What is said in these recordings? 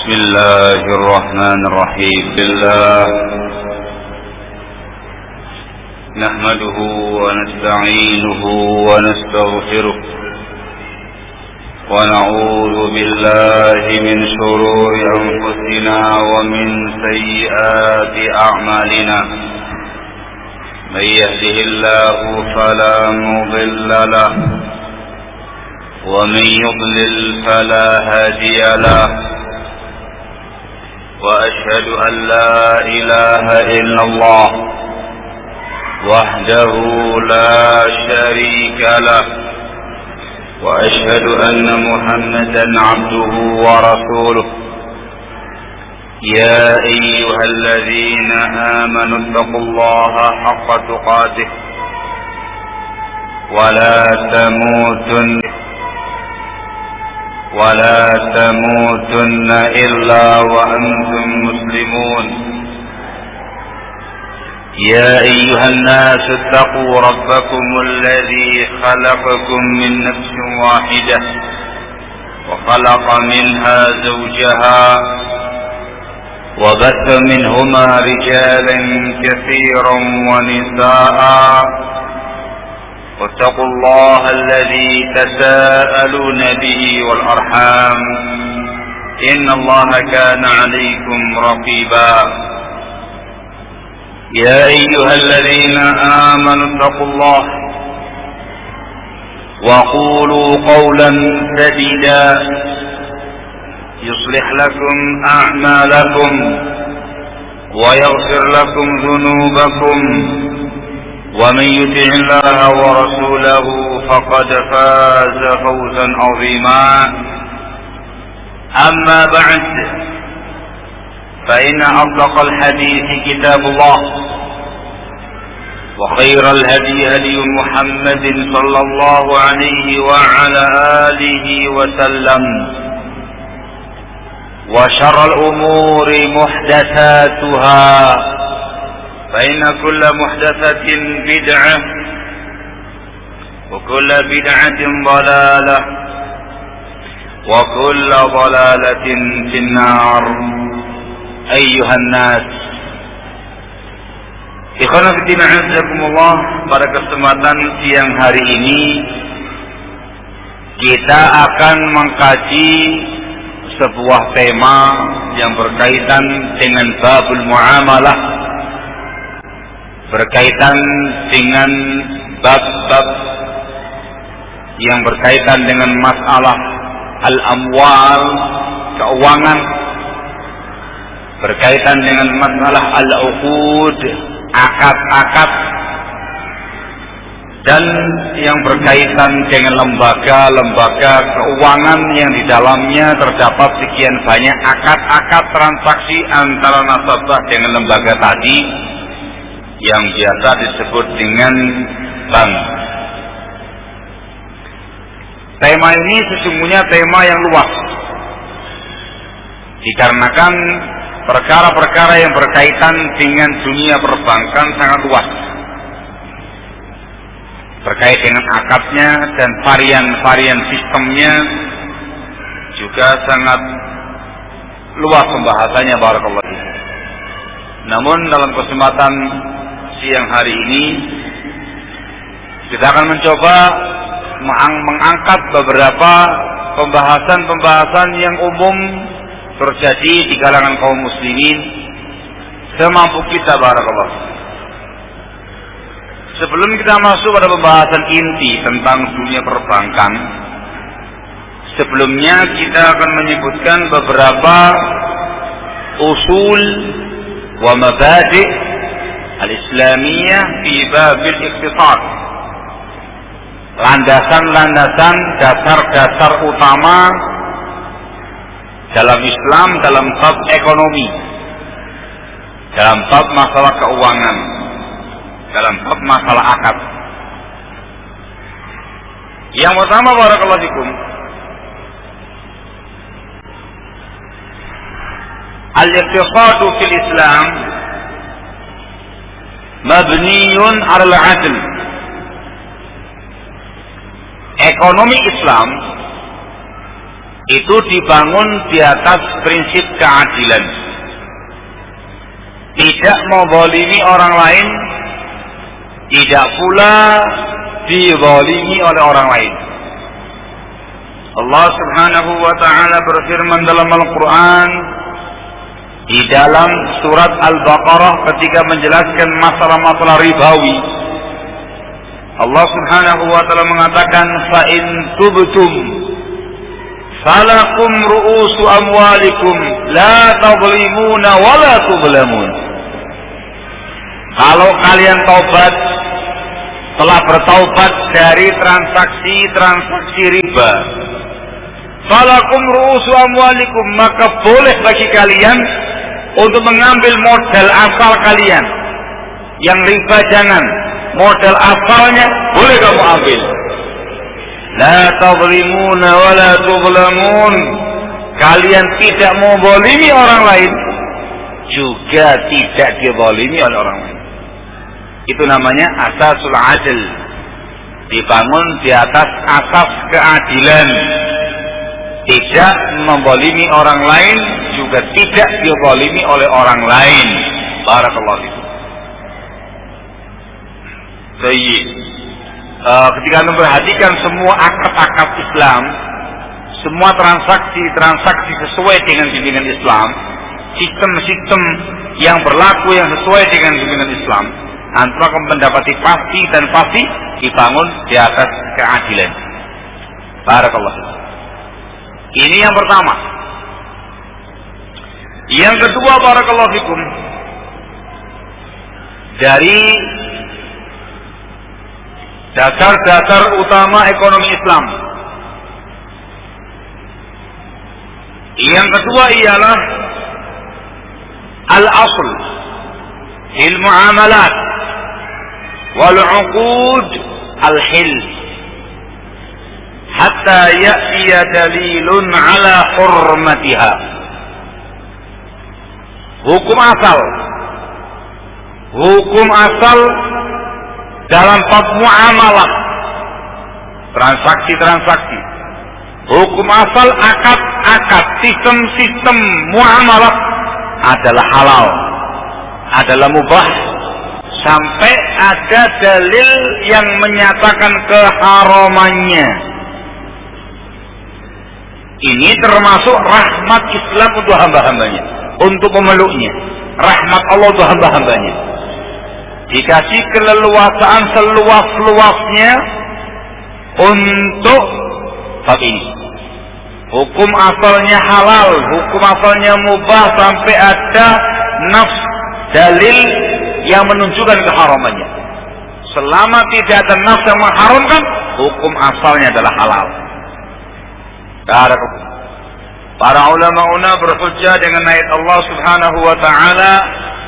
بسم الله الرحمن الرحيم بالله نحمده ونستعينه ونستغفره ونعوذ بالله من شرور أنفسنا ومن سيئات أعمالنا من يهده الله فلا مضل له ومن يضلل فلا هادي له وأشهد أن لا إله إلا الله وحده لا شريك له وأشهد أن محمدا عبده ورسوله يا أيها الذين آمنوا اتقوا الله حق تقاته ولا تموتن إلا وأنتم مسلمون يا أيها الناس اتقوا ربكم الذي خلقكم من نفس واحدة وخلق منها زوجها وبث منهما رجالا كثيرا ونساء واتقوا الله الذي تساءلون به والأرحام إن الله كان عليكم رقيبا يا أيها الذين آمنوا اتقوا الله وقولوا قولا سديدا يصلح لكم أعمالكم ويغفر لكم ذنوبكم ومن يطع الله ورسوله فقد فاز فوزا عظيما أما بعد فإن أصدق الحديث كتاب الله وخير الهدي هدي محمد صلى الله عليه وعلى آله وسلم وشر الأمور محدثاتها فإن كل محدثة بدعة وكل بدعة ضلالة وكل ضلالة في النار أيها الناس. Ikhwan fillah azakumullah, pada kesempatan siang hari ini kita akan mengkaji sebuah tema yang berkaitan dengan babul muamalah, berkaitan dengan bab-bab yang berkaitan dengan masalah al-amwal, keuangan, berkaitan dengan masalah al-uqud, akad-akad, dan yang berkaitan dengan lembaga-lembaga keuangan yang di dalamnya terdapat sekian banyak akad-akad transaksi antara nasabah dengan lembaga tadi yang biasa disebut dengan bank. Tema ini sesungguhnya tema yang luas, dikarenakan perkara-perkara yang berkaitan dengan dunia perbankan sangat luas, terkait dengan akadnya dan varian-varian sistemnya juga sangat luas pembahasannya, barakallahu fiik. Namun dalam kesempatan siang hari ini kita akan mencoba mengangkat beberapa pembahasan-pembahasan yang umum terjadi di kalangan kaum muslimin semampu kita, barakallah. Sebelum kita masuk pada pembahasan inti tentang dunia perbankan, sebelumnya kita akan menyebutkan beberapa usul wa mabadi' al-islamiyah fi babil iqtisad, landasan-landasan, dasar-dasar utama dalam Islam dalam bab ekonomi, dalam bab masalah keuangan, dalam bab masalah akad. Yang pertama, barakallahu fikum, al-iqtisadu fil Islam mabniyun 'ala al-'adl. Ekonomi Islam itu dibangun di atas prinsip keadilan. Tidak menzalimi orang lain, tidak pula dizalimi oleh orang lain. Allah Subhanahu wa taala berfirman dalam Al-Qur'an di dalam surat Al-Baqarah ketika menjelaskan masalah-masalah ribawi. Allah Subhanahu wa taala mengatakan fa in tubtum falakum ru'usu amwalikum la tadhlimuna wa la tudlamun. Kalau kalian taubat, telah bertaubat dari transaksi riba, falakum ru'usu amwalikum, maka boleh bagi kalian untuk mengambil modal asal kalian. Yang riba jangan, modal asalnya boleh kamu ambil. La tadhlimuna wa la tudlamun. Kalian tidak menzalimi orang lain, juga tidak dizalimi oleh orang lain. Itu namanya asasul adil. Dibangun di atas asas keadilan. Tidak menzalimi orang lain, juga tidak dizalimi oleh orang lain. Barakallahu fikum. Baik. Ketika Anda perhatikan semua akad-akad Islam, semua transaksi sesuai dengan bimbingan Islam, sistem-sistem yang berlaku yang sesuai dengan bimbingan Islam, Anda akan mendapati pasti dan pasti dibangun di atas keadilan. Barakallahu fikum. Ini yang pertama. Yang kedua, barakallahu fikum, dari dasar-dasar utama ekonomi Islam. Yang kedua ialah al-asl fil muamalat wal 'uqud al-hil hatta ya'tiya dalilun ala hurmatiha. Hukum asal dalam bab muamalah, transaksi. Hukum asal akad, sistem muamalah adalah halal, adalah mubah, sampai ada dalil yang menyatakan keharamannya. Ini termasuk rahmat Islam untuk hamba-hambanya, untuk pemeluknya. Rahmat Allah untuk hamba-hambanya. Dikasih keleluasaan seluas-luasnya untuk bab ini. Hukum asalnya halal, hukum asalnya mubah, sampai ada nafs dalil yang menunjukkan keharamannya. Selama tidak ada nafs yang mengharamkan, hukum asalnya adalah halal. Para ulama berhujjah dengan ayat Allah Subhanahu wa taala,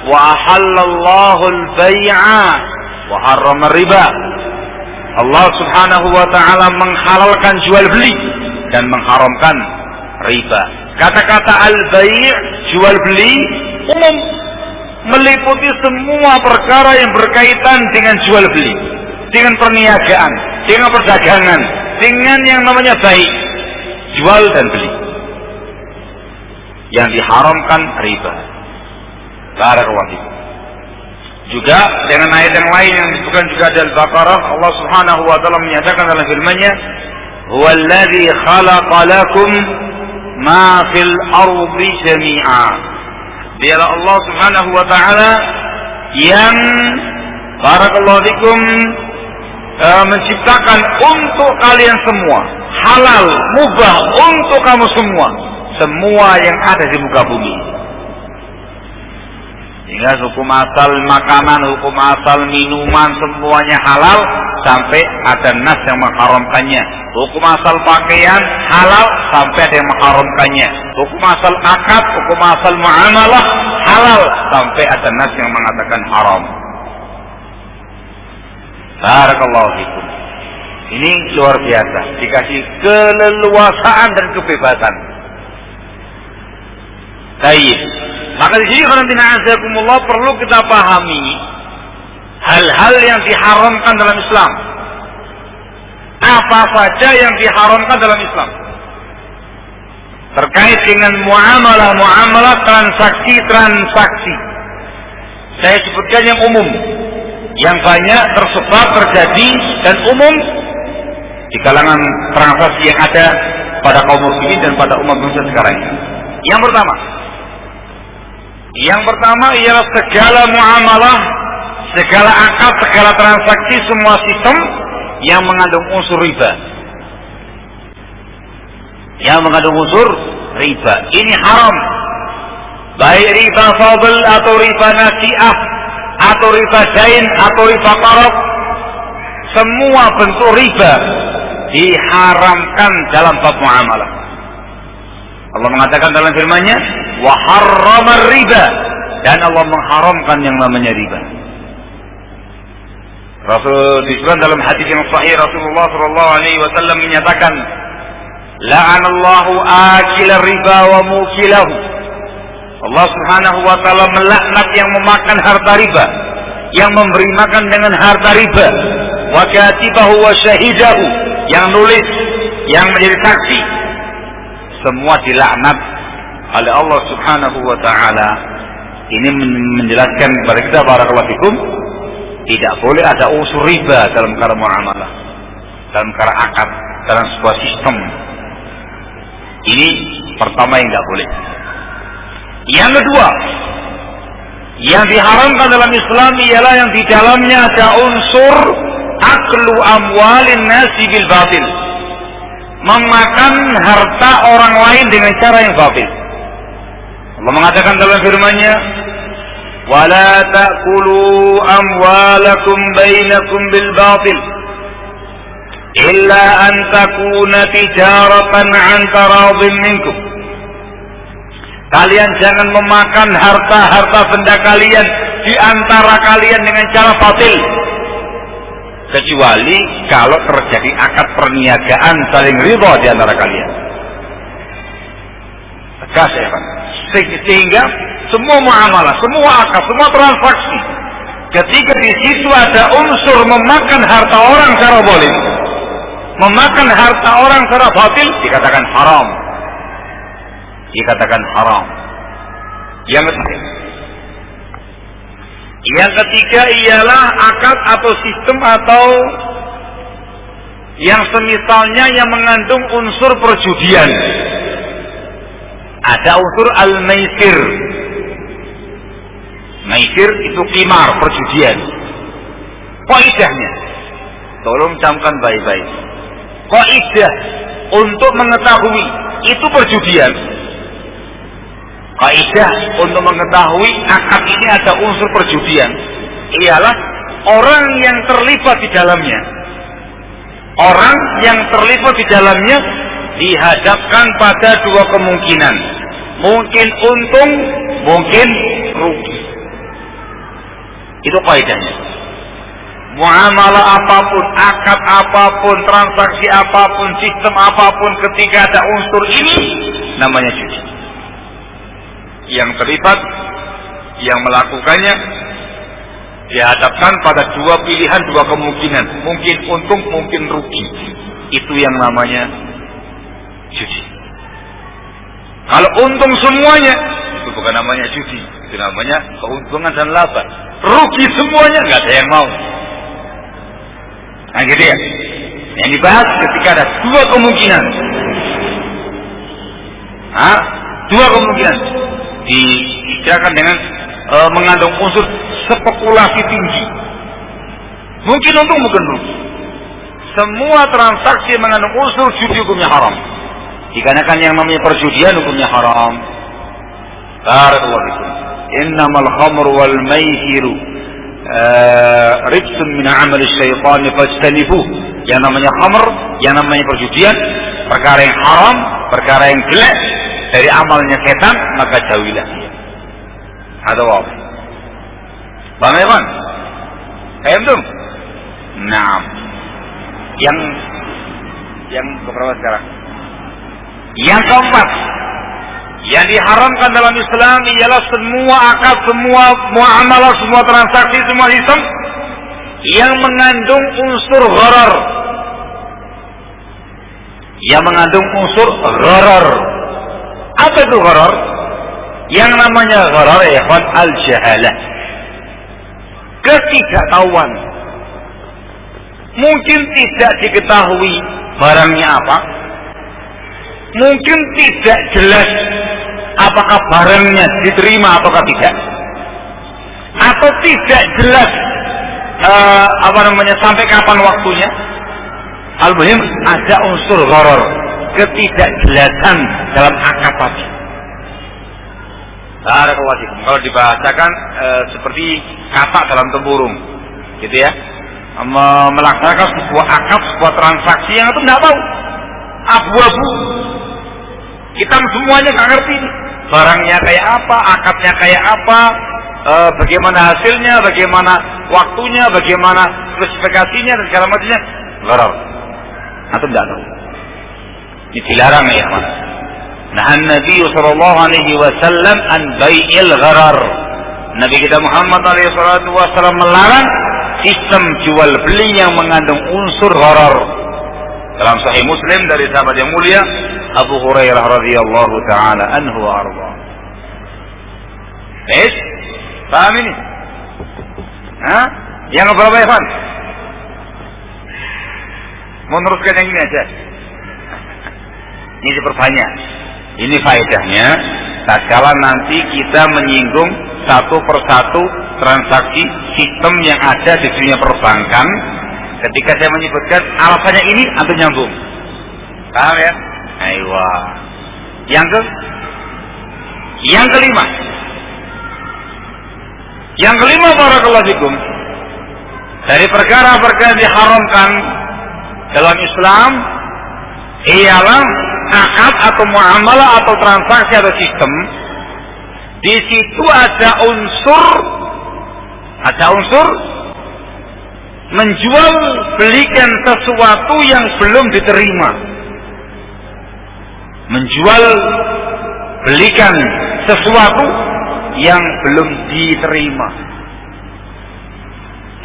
wa ahallallahu al-bai'a wa harrama riba. Allah Subhanahu wa taala menghalalkan jual beli dan mengharamkan riba. Kata-kata al-bai', jual beli, umum, meliputi semua perkara yang berkaitan dengan jual beli, dengan perniagaan, dengan perdagangan, dengan yang namanya baik, jual dan beli. Yang diharamkan riba. Barakallahu fikum. Juga dengan ayat yang lain yang disebutkan juga dalam Al-Baqarah, Allah Subhanahu wa taala menyatakan dalam firman-Nya, "Huwallazi khalaqa lakum ma fil ardi jami'a." Dialah Allah Subhanahu wa taala yang barakallahu fikum menciptakan untuk kalian semua, halal, mubah untuk kamu semua yang ada di muka bumi. Sehingga hukum asal makanan, hukum asal minuman, semuanya halal sampai ada nas yang mengharamkannya. Hukum asal pakaian halal sampai ada yang mengharamkannya. Hukum asal akad, hukum asal muamalah halal sampai ada nas yang mengatakan haram. Barakallahu fikum. Ini luar biasa, dikasih keleluasaan dan kebebasan. Baik. Maka di sini khonantina perlu kita pahami hal-hal yang diharamkan dalam Islam. Apa saja yang diharamkan dalam Islam? terkait dengan muamalah transaksi. Saya sebutkan yang umum, yang banyak tersebar, terjadi dan umum di kalangan transaksi yang ada pada kaum muslimin dan pada umat manusia sekarang ini. Yang pertama ialah segala muamalah, segala akad, segala transaksi, semua sistem yang mengandung unsur riba. Ini haram. Baik riba fadl atau riba nasi'ah atau riba dain atau riba qarab, semua bentuk riba diharamkan dalam bab muamalah. Allah mengatakan dalam firman-Nya, wa harramar riba, dan Allah mengharamkan yang namanya riba. Rasul disebutkan dalam hadis yang sahih, Rasulullah sallallahu alaihi wasallam menyatakan, la'anallahu akilar riba wa mukilahu. Allah Subhanahu wa taala melaknat yang memakan harta riba, yang memberi makan dengan harta riba, wa katibahu wa syahidahu, yang nulis, yang menjadi saksi, semua dilaknat oleh Allah Subhanahu wa taala. Ini menjelaskan kepada kita, barakallahu fikum, tidak boleh ada unsur riba dalam perkara muamalah, dalam perkara akad, dalam sebuah sistem. Ini pertama yang tidak boleh. Yang kedua, yang diharamkan dalam Islam ialah yang di dalamnya ada unsur aklu amwalin nasi bil batil, memakan harta orang lain dengan cara yang batil. Allah mengatakan dalam firman-Nya, wala ta'kulu amwalakum bainakum bil batil illa an takuna tijaratan an taradin minkum. Kalian jangan memakan harta-harta benda kalian di antara kalian dengan cara batil, kecuali kalau terjadi akad perniagaan saling ridha di antara kalian. Tegas ya Pak. Sehingga semua muamalah, semua akad, semua transaksi, ketika di situ ada unsur memakan harta orang secara zalim, memakan harta orang secara batil, dikatakan haram. Yang ketiga ialah akad atau sistem atau yang semisalnya yang mengandung unsur perjudian. Ada unsur al-maisir. Maisir itu qimar, perjudian. Qaidahnya, tolong camkan baik-baik. Qaidah untuk mengetahui itu perjudian. Kaidah untuk mengetahui akad ini ada unsur perjudian ialah orang yang terlibat di dalamnya. Orang yang terlibat di dalamnya dihadapkan pada dua kemungkinan. Mungkin untung, mungkin rugi. Itu kaidahnya. Muamalah apapun, akad apapun, transaksi apapun, sistem apapun, ketika ada unsur ini namanya judi. Yang terlibat, yang melakukannya dihadapkan pada dua pilihan, dua kemungkinan, mungkin untung, mungkin rugi. Itu yang namanya judi. Kalau untung semuanya, itu bukan namanya judi, itu namanya keuntungan dan laba. Rugi semuanya, nggak ada yang mau. Nah gitu ya. Yang dibahas ketika ada dua kemungkinan. Dua kemungkinan diistilahkan dengan mengandung unsur spekulasi tinggi. Mungkin untung, mungkin rugi. Semua transaksi yang mengandung unsur judi hukumnya haram. Dikarenakan yang namanya perjudian hukumnya haram. Barakallahu fikum. Innamal khamru wal maisiru rijsun min amal syaitan fajtanibuh. Yang namanya khamr, yang namanya perjudian, perkara yang haram, perkara yang jelek dari amalnya setan, maka jauhilah dia. Ada apa? Paham ya, Bang? Paham tuh? Nah, yang keberapa sekarang? Yang keempat, yang diharamkan dalam Islam ialah semua akad, semua muamalah, semua transaksi, semua sistem yang mengandung unsur gharar. Yang mengandung unsur gharar. Apa itu gharar? Yang namanya gharar ya ikhwan al-jahalah. Ketidaktahuan. Mungkin tidak diketahui barangnya apa. Mungkin tidak jelas apakah barangnya diterima ataukah tidak. Atau tidak jelas sampai kapan waktunya. Al-muhim ada unsur gharar, ketidakjelasan dalam akad tadi. Barakallahu fikum. Kalau dibahasakan seperti kata dalam tempurung, gitu ya. Melaksanakan sebuah akad, sebuah transaksi yang itu tidak tahu, abu-abu. Kita semuanya nggak ngerti barangnya kayak apa, akadnya kayak apa, bagaimana hasilnya, bagaimana waktunya, bagaimana spesifikasinya dan segala macamnya. Gharar. Atau tidak tahu. Ini dilarang ya, Mas. Nah, Nabi sallallahu alaihi wasallam an bai'il gharar. Nabi kita Muhammad alaihi wasallam melarang sistem jual beli yang mengandung unsur gharar. Dalam Sahih Muslim dari sahabat yang mulia Abu Hurairah radhiyallahu taala anhu wa arda. Paham ini? Hah? Yang berapa ya, Pak? Mau meneruskan yang ini aja. Ini diperbanyak. Ini faedahnya. Tatkala nanti kita menyinggung satu persatu transaksi sistem yang ada di dunia perbankan, ketika saya menyebutkan alasannya ini, antum nyambung. Paham ya? Aywa. Yang kelima. Yang kelima, barakallahu fikum, dari perkara-perkara yang diharamkan dalam Islam ialah akad atau muamalah atau transaksi atau sistem. Di situ ada unsur menjual belikan sesuatu yang belum diterima. Menjual belikan sesuatu yang belum diterima.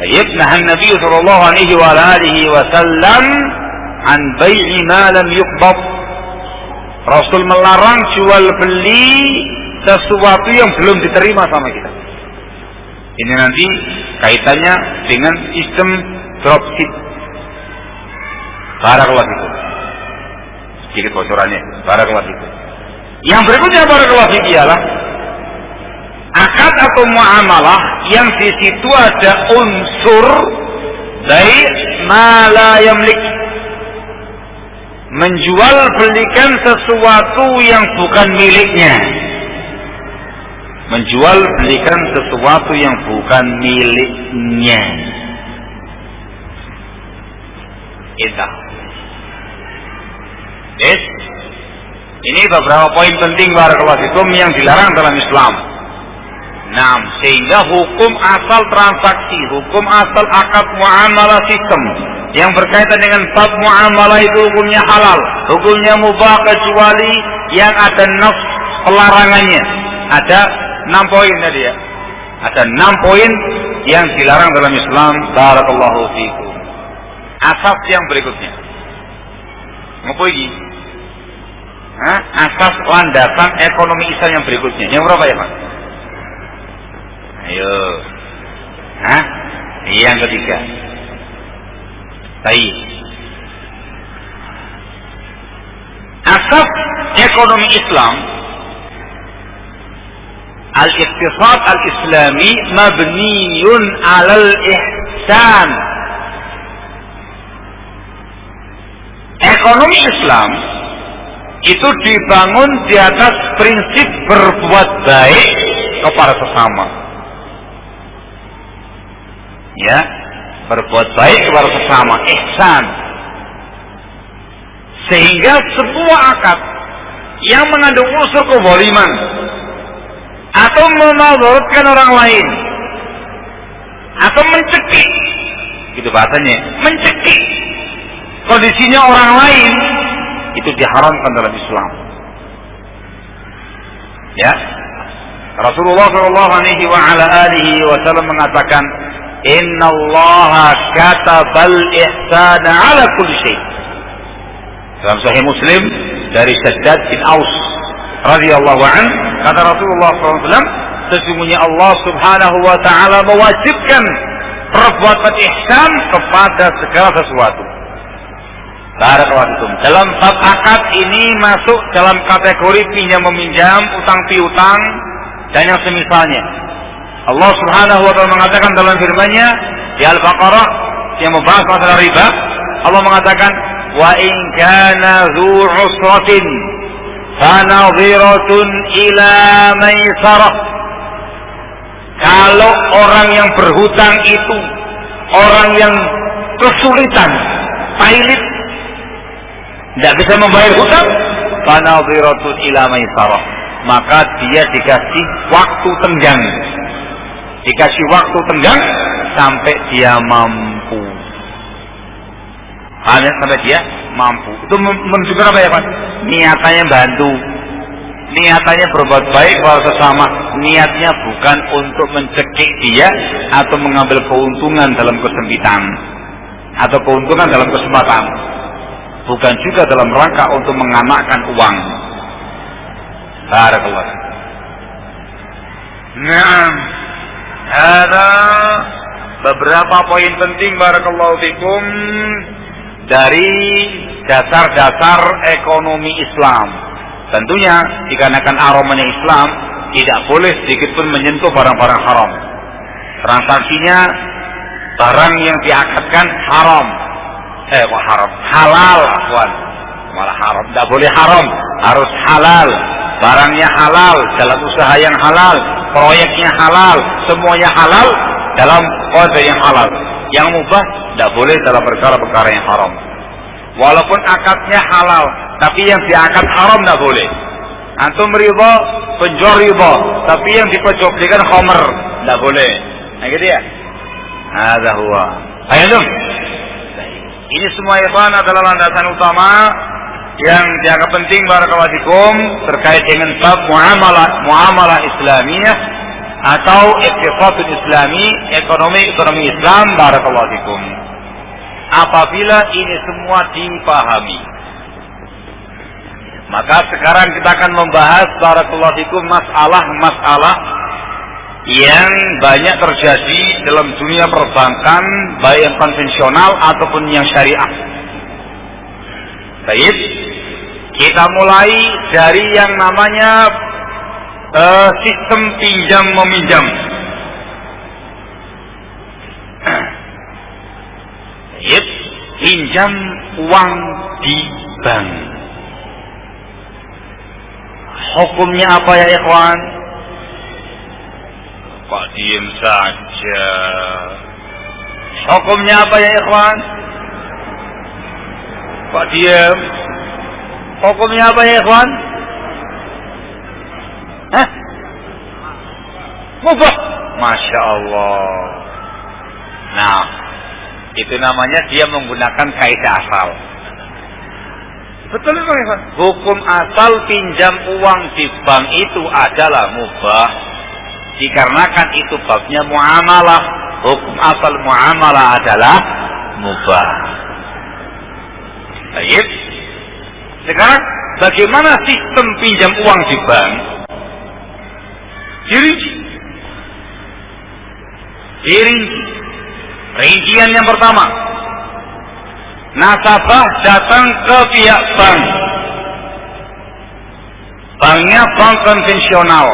Baik, nah Nabi sallallahu alaihi wa alihi wasallam an bai'i ma lam yuqbad. Rasul melarang jual beli sesuatu yang belum diterima sama kita. Ini nanti kaitannya dengan sistem dropship. Barakallahu fikum. Sedikit bocorannya. Barakallahu fikum. Yang berikutnya barakallahu fikum ialah akad atau muamalah yang di situ ada unsur dari ma la yamlik. Menjual belikan sesuatu yang bukan miliknya. Menjual belikan sesuatu yang bukan miliknya. Itu. Yes. Ini beberapa poin penting barakallahu fikum yang dilarang dalam Islam. Nah, sehingga hukum asal transaksi, hukum asal akad muamalah sistem yang berkaitan dengan bab muamalah itu hukumnya halal, hukumnya mubah kecuali yang ada nas pelarangannya. Ada 6 poin tadi ya. Ada 6 poin yang dilarang dalam Islam. Barakallahu fiikum. Asas yang berikutnya. Apa ini? Asas landasan ekonomi Islam yang berikutnya. Yang berapa ya, Pak? Ayo. Yang ketiga. Baik. Asas ekonomi Islam, al-iqtisad al-islami mabniyun 'alal ihsan. Ekonomi Islam itu dibangun di atas prinsip berbuat baik kepada sesama. Ya, berbuat baik kepada sesama, ihsan. Sehingga semua akad yang mengandung unsur kezaliman atau memudaratkan orang lain atau mencekik, gitu bahasanya, mencekik kondisinya orang lain, itu diharamkan dalam Islam. Ya, Rasulullah sallallahu alaihi wa ala alihi wasallam mengatakan, "Innallaha katabal ihsana 'ala kulli syai." Dalam Sahih Muslim dari Shaddad bin Aus radhiyallahu an, kata Rasulullah SAW, sesungguhnya Allah Subhanahu wa taala mewajibkan perbuatan ihsan kepada segala sesuatu. Barakallahu. Dalam bab akad ini masuk dalam kategori pinjam meminjam, utang piutang dan yang semisalnya. Allah Subhanahu wa taala mengatakan dalam firman-Nya di Al-Baqarah yang membahas masalah riba, Allah mengatakan wa in kana dzu usratin fanadhiratun ila maisarah. Kalau orang yang berhutang itu orang yang kesulitan, pailit, tidak bisa membayar hutang, fanadhiratun ila maisarah, maka dia dikasih waktu tenggang. Dikasih waktu tenggang sampai dia mampu. Hanya sampai dia mampu. Itu menunjukkan apa ya Pak? Niatannya bantu. Niatannya berbuat baik kepada sesama. Niatnya bukan untuk mencekik dia atau mengambil keuntungan dalam kesempitan atau keuntungan dalam kesempatan. Bukan juga dalam rangka untuk menganakkan uang. Barakallahu. Naam. Ada beberapa poin penting barakallahu fikum dari dasar-dasar ekonomi Islam. Tentunya dikarenakan aromanya Islam tidak boleh sedikit pun menyentuh barang-barang haram. Transaksinya barang yang diakadkan haram. Haram. Halal, akhwan. Malah haram. Tidak boleh haram, harus halal. Barangnya halal, dalam usaha yang halal, proyeknya halal, semuanya halal dalam kode yang halal. Yang mubah tidak boleh dalam perkara-perkara yang haram. Walaupun akadnya halal, tapi yang diakad haram tidak boleh. Antum riba, penjual riba, tapi yang diperjualbelikan khamr tidak boleh. Nah gitu ya. Hadza huwa. Ayo. Ini semua ikhwan adalah landasan utama yang dianggap penting barakallahu fikum terkait dengan bab muamalah Islamiyah atau iqtisadul Islami, ekonomi Islam barakallahu fikum. Apabila ini semua dipahami, maka sekarang kita akan membahas barakallahu fikum masalah-masalah yang banyak terjadi dalam dunia perbankan, baik yang konvensional ataupun yang syariah. Baik, kita mulai dari yang namanya sistem pinjam meminjam. Baik, pinjam uang di bank. Hukumnya apa ya ikhwan? Kok diem saja? Hukumnya apa ya ikhwan? Kok diem? Hukumnya apa ya ikhwan? Hah? Mubah. Masya Allah. Nah, itu namanya dia menggunakan kaidah asal. Betul itu ikhwan? Hukum asal pinjam uang di bank itu adalah mubah. Dikarenakan itu babnya muamalah. Hukum asal muamalah adalah mubah. Baik. Sekarang bagaimana sistem pinjam uang di bank? Dirinci. Rincian yang pertama, nasabah datang ke pihak bank. Banknya bank konvensional.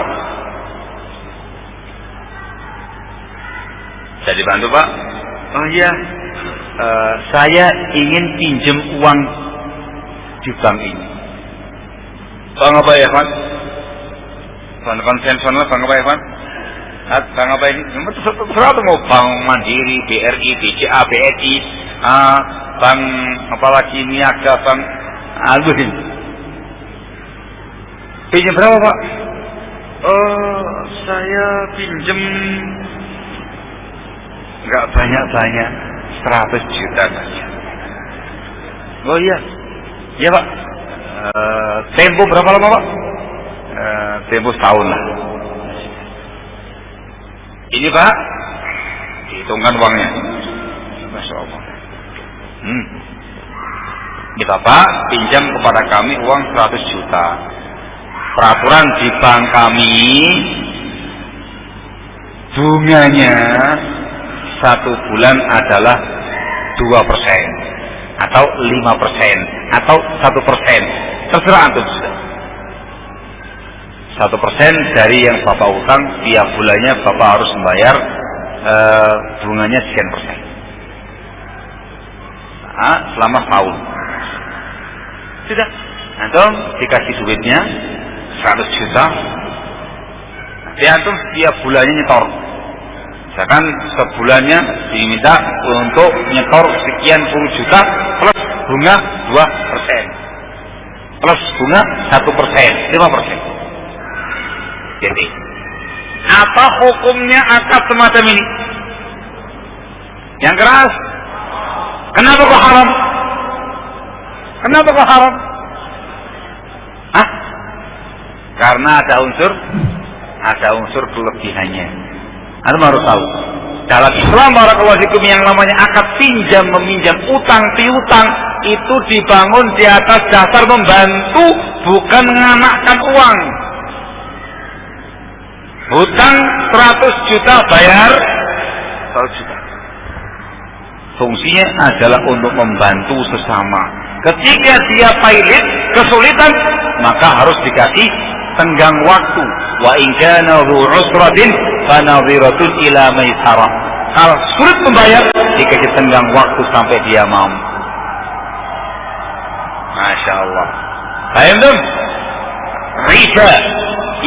Jadi bantu Pak. Oh iya, saya ingin pinjam uang di bank ini. Bank apa ya Pak? Bank konvensional, bank apa ya Pak? Bank apa ini? Terserah tuh mau Bank Mandiri, BRI, BCA, BNI, bank apalagi Niaga, bank Albuhin. Pinjam berapa Pak? Saya pinjam nggak banyak-banyak, 100 juta saja. Oh iya, iya Pak. Tempo berapa lama Pak? Tempo setahun lah. Ini Pak, dihitungkan uangnya. Masya Allah. Ini Bapak pinjam kepada kami uang 100 juta. peraturan di bank kami bunganya 1 bulan adalah 2% atau 5% atau 1%, terserah antum sudah. 1% dari yang bapak utang tiap bulannya bapak harus membayar bunganya sekian persen. Nah, selama tahun. Sudah, antum dikasih duitnya 100 juta. Nanti antum tiap bulannya nyetor. Misalkan sebulannya diminta untuk nyetor sekian puluh juta plus bunga 2%. Plus bunga 1%, 5%. Jadi, apa hukumnya akad semacam ini? Yang keras. Kenapa kok haram? Kenapa kok haram? Karena ada unsur kelebihannya. Anda harus tahu. Dalam Islam barakallahu fikum yang namanya akad pinjam meminjam, utang piutang itu dibangun di atas dasar membantu, bukan menganakkan uang. Hutang 100 juta bayar 100 juta. Fungsinya adalah untuk membantu sesama. Ketika dia pailit, kesulitan, maka harus dikasih tenggang waktu. Wa in kana dzu usratin fa nadhiratun ila maisarah. Kalau sulit membayar, dikasih tenggang waktu sampai dia mau. Masya Allah. Paham belum? Riba.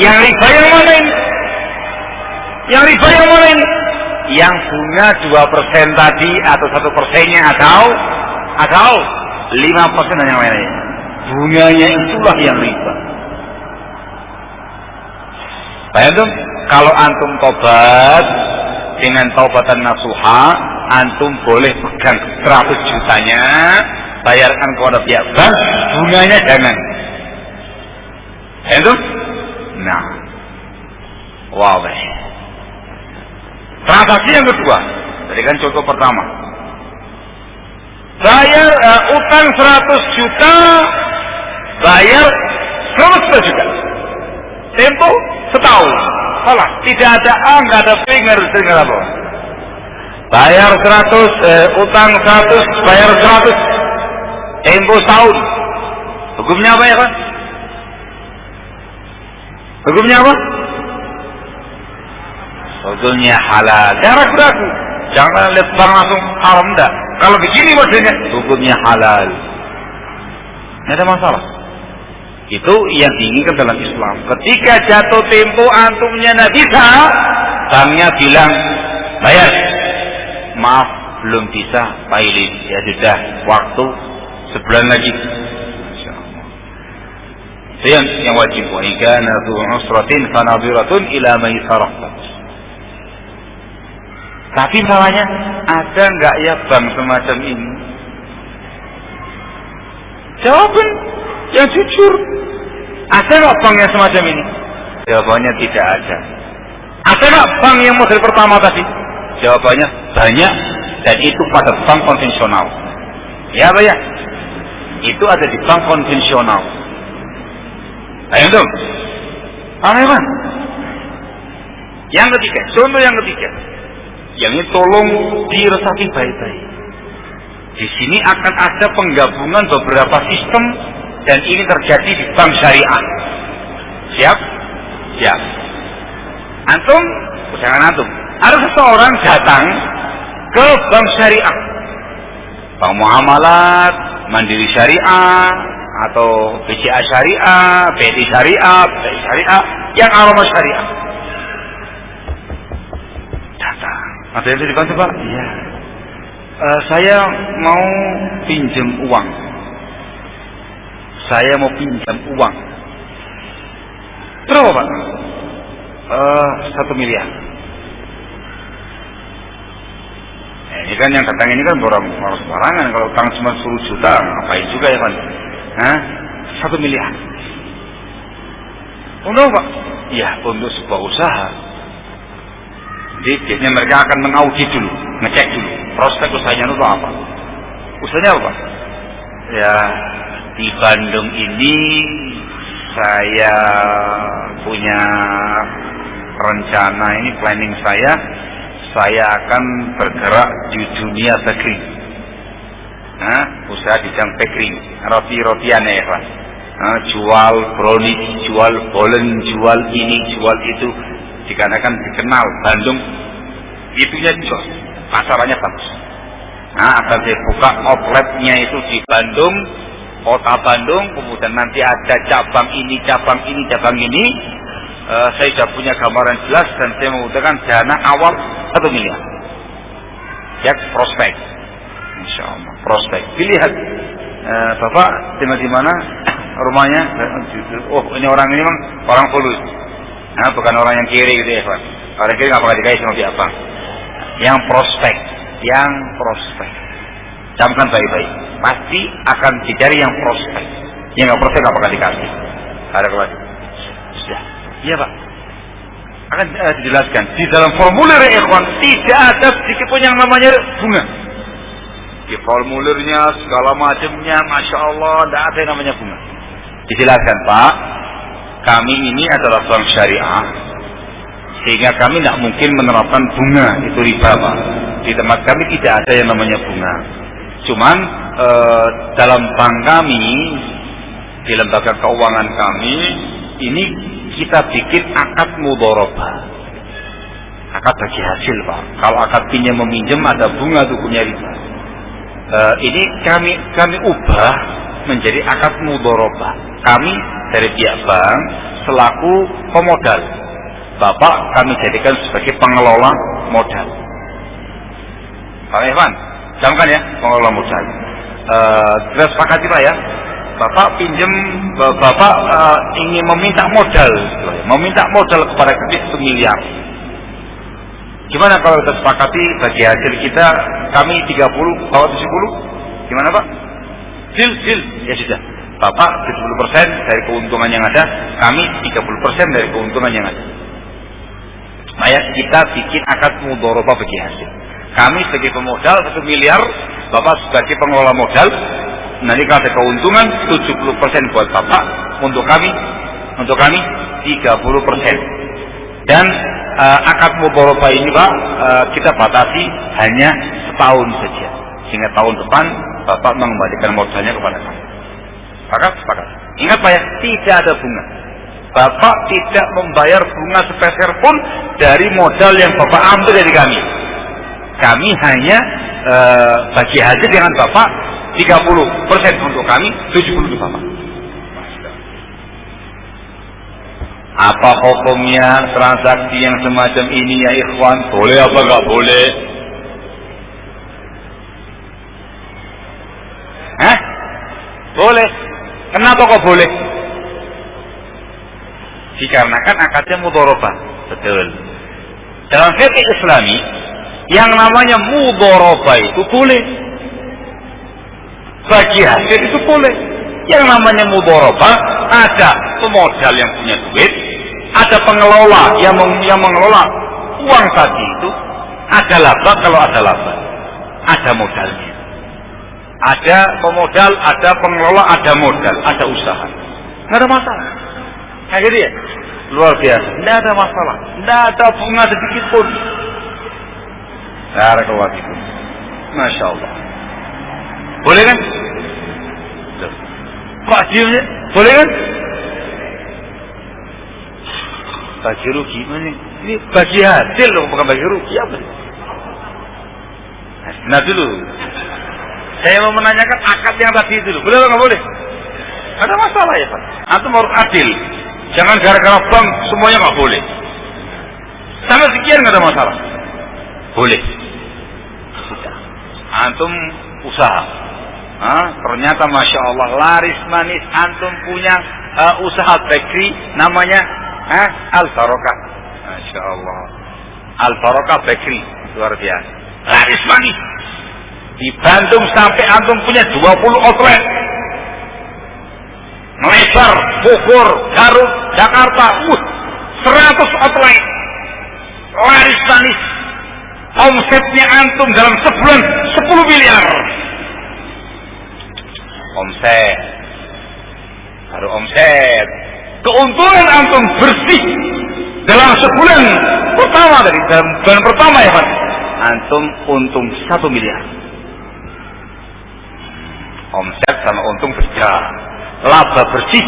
Yang riba yang mana ini? Yang riba yang mana ini? Yang bunga 2% tadi atau 1%-nya atau 5% yang lainnya. Bunganya itulah yang riba. Paham tuh? Kalau antum tobat dengan taubatan nasuha, antum boleh pegang 100 jutanya, bayarkan kepada pihak bank, bunganya jangan. Paham tuh? Nah, wow. Transaksi yang kedua, tadi kan contoh pertama, bayar utang 100 juta, bayar 100 juta, tempo setahun, salah, tidak ada A, nggak ada B, nggak ada apa, bayar 100, utang 100, bayar 100, tempo setahun, hukumnya apa ya kan? Hukumnya apa? Hukumnya halal. Jangan ragu-ragu. Jangan lihat bang langsung haram dah. Kalau begini modelnya, hukumnya halal. Tidak ada masalah. Itu yang diinginkan dalam Islam. Ketika jatuh tempo antumnya tidak bisa, banknya bilang, bayar. Maaf, belum bisa, pilot. Ya sudah, waktu sebulan lagi. Itu yang wajib. Wa in kana dzu usratin fa nadhiratun ila maisarah. Tapi salahnya, ada nggak ya bank semacam ini? Jawaban yang jujur. Ada nggak bank yang semacam ini? Jawabannya tidak ada. Ada nggak bank yang model pertama tadi? Jawabannya banyak, dan itu pada bank konvensional. Ya apa ya? Itu ada di bank konvensional. Ayo dong. Paham? Yang ketiga, contoh yang ketiga. Yang ini tolong diresapi baik-baik. Di sini akan ada penggabungan beberapa sistem, dan ini terjadi di bank syariah. Siap? Siap. Antum, jangan antum. Ada seseorang datang ke bank syariah, bank muamalat, Mandiri Syariah, atau BCA Syariah, BNI Syariah, BCA Syariah, yang aroma syariah. Ada yang dibantu Pak? Iya. Saya mau pinjam uang. Saya mau pinjam uang. Berapa Pak? 1 miliar. Ini kan yang datang ini kan orang sembarangan. Kalau utang cuma 10 juta, ngapain juga ya Pak? 1 miliar. Untuk Pak? Ya, untuk sebuah usaha. Jadi biasanya mereka akan mengaudit dulu, ngecek dulu prospek usahanya itu apa. Usahanya apa? Ya, di Bandung ini saya punya rencana ini, planning saya akan bergerak di dunia bakery. Usaha di bidang bakery, roti-rotian ya Pak. Jual brownies, jual bolen, jual ini, jual itu. Dikarenakan dikenal Bandung, itunya jos, pasarannya bagus. Akan saya buka outletnya itu di Bandung, kota Bandung, kemudian nanti ada cabang ini, cabang ini, cabang ini. Saya sudah punya gambaran jelas dan saya membutuhkan dana awal 1 miliar. Ya, prospek. Insya Allah, prospek. Dilihat, Bapak tinggal di mana rumahnya? Oh, ini orang ini memang orang Fulus. Bukan orang yang kiri gitu ya Pak. Orang kiri nggak bakal dikasih sama pihak bank. Yang prospek, camkan baik-baik. Pasti akan dicari yang prospek. Yang nggak prospek nggak bakal dikasih. Ada kelas. Sudah. Iya Pak. Akan dijelaskan di dalam formulir ikhwan tidak ada sedikit pun yang namanya bunga. Di formulirnya segala macamnya, masya Allah, tidak ada yang namanya bunga. Dijelaskan Pak. Kami ini adalah bank syariah, sehingga kami tidak mungkin menerapkan bunga, itu riba Pak. Di tempat kami tidak ada yang namanya bunga. Cuman dalam bank kami, di lembaga keuangan kami, ini kita bikin akad mudharabah, akad bagi hasil Pak. Kalau akad pinjam meminjam ada bunga, itu hukumnya riba. Ini kami ubah menjadi akad mudharabah. Kami dari pihak bank selaku pemodal, Bapak kami jadikan sebagai pengelola modal. Pak Evan, jamkan ya, pengelola modal. Kita sepakati Pak ya, Bapak pinjam, Bapak ingin meminta modal kepada kami 1 miliar. Gimana kalau kita sepakati bagi hasil kita, kami 30, Bapak 70? Gimana Pak? Deal, ya sudah. Bapak 70% dari keuntungan yang ada, kami 30% dari keuntungan yang ada. Maka kita bikin akad mudharabah bagi hasil. Kami sebagai pemodal 1 miliar, Bapak sebagai pengelola modal. Nanti kalau ada keuntungan 70% buat Bapak, untuk kami 30%. Dan akad mudharabah ini Pak, kita batasi hanya setahun saja, sehingga tahun depan Bapak mengembalikan modalnya kepada kami. Sepakat. Ingat Pak ya, tidak ada bunga. Bapak tidak membayar bunga sepeser pun dari modal yang Bapak ambil dari kami. Kami hanya bagi hasil dengan Bapak 30% untuk kami, 70% untuk Bapak. Apa hukumnya transaksi yang semacam ini ya ikhwan? Boleh apa enggak boleh? Boleh. Kenapa kok boleh? Dikarenakan akadnya mudharabah. Betul. Dalam fikih Islami, yang namanya mudharabah itu boleh. Bagi hasil itu boleh. Yang namanya mudharabah, ada pemodal yang punya duit, ada pengelola yang mengelola uang tadi itu, ada laba kalau ada laba, ada modalnya. Ada pemodal, ada pengelola, ada modal, ada usaha. Nggak ada masalah. Kayak gitu ya? Luar biasa. Nggak ada masalah. Nggak ada bunga sedikit pun. Barakallahu fikum. Masya Allah. Boleh kan? Pak Jiwnya, boleh kan? Bagi rugi mana? Ini bagi hasil loh, bukan bagi rugi apa? Nah dulu, saya mau menanyakan akad yang tadi itu loh, boleh atau nggak boleh? Ada masalah ya Pak? Antum harus adil. Jangan gara-gara bank semuanya nggak boleh. Sama sekian nggak ada masalah. Boleh. Sudah. Antum usaha. Ternyata masya Allah laris manis. Antum punya usaha bakery namanya Al-Barokah. Masya Allah. Al-Barokah Bakery luar biasa. Laris manis. Di Bandung sampai antum punya 20 outlet. Melebar, Bogor, Garut, Jakarta, 100 outlet. Laris manis. Omsetnya antum dalam sebulan 10 miliar. Omset. Baru omset. keuntungan antum bersih dalam sebulan pertama dari bulan pertama ya Pak, antum untung 1 miliar. Omset sama untung beda. Laba bersih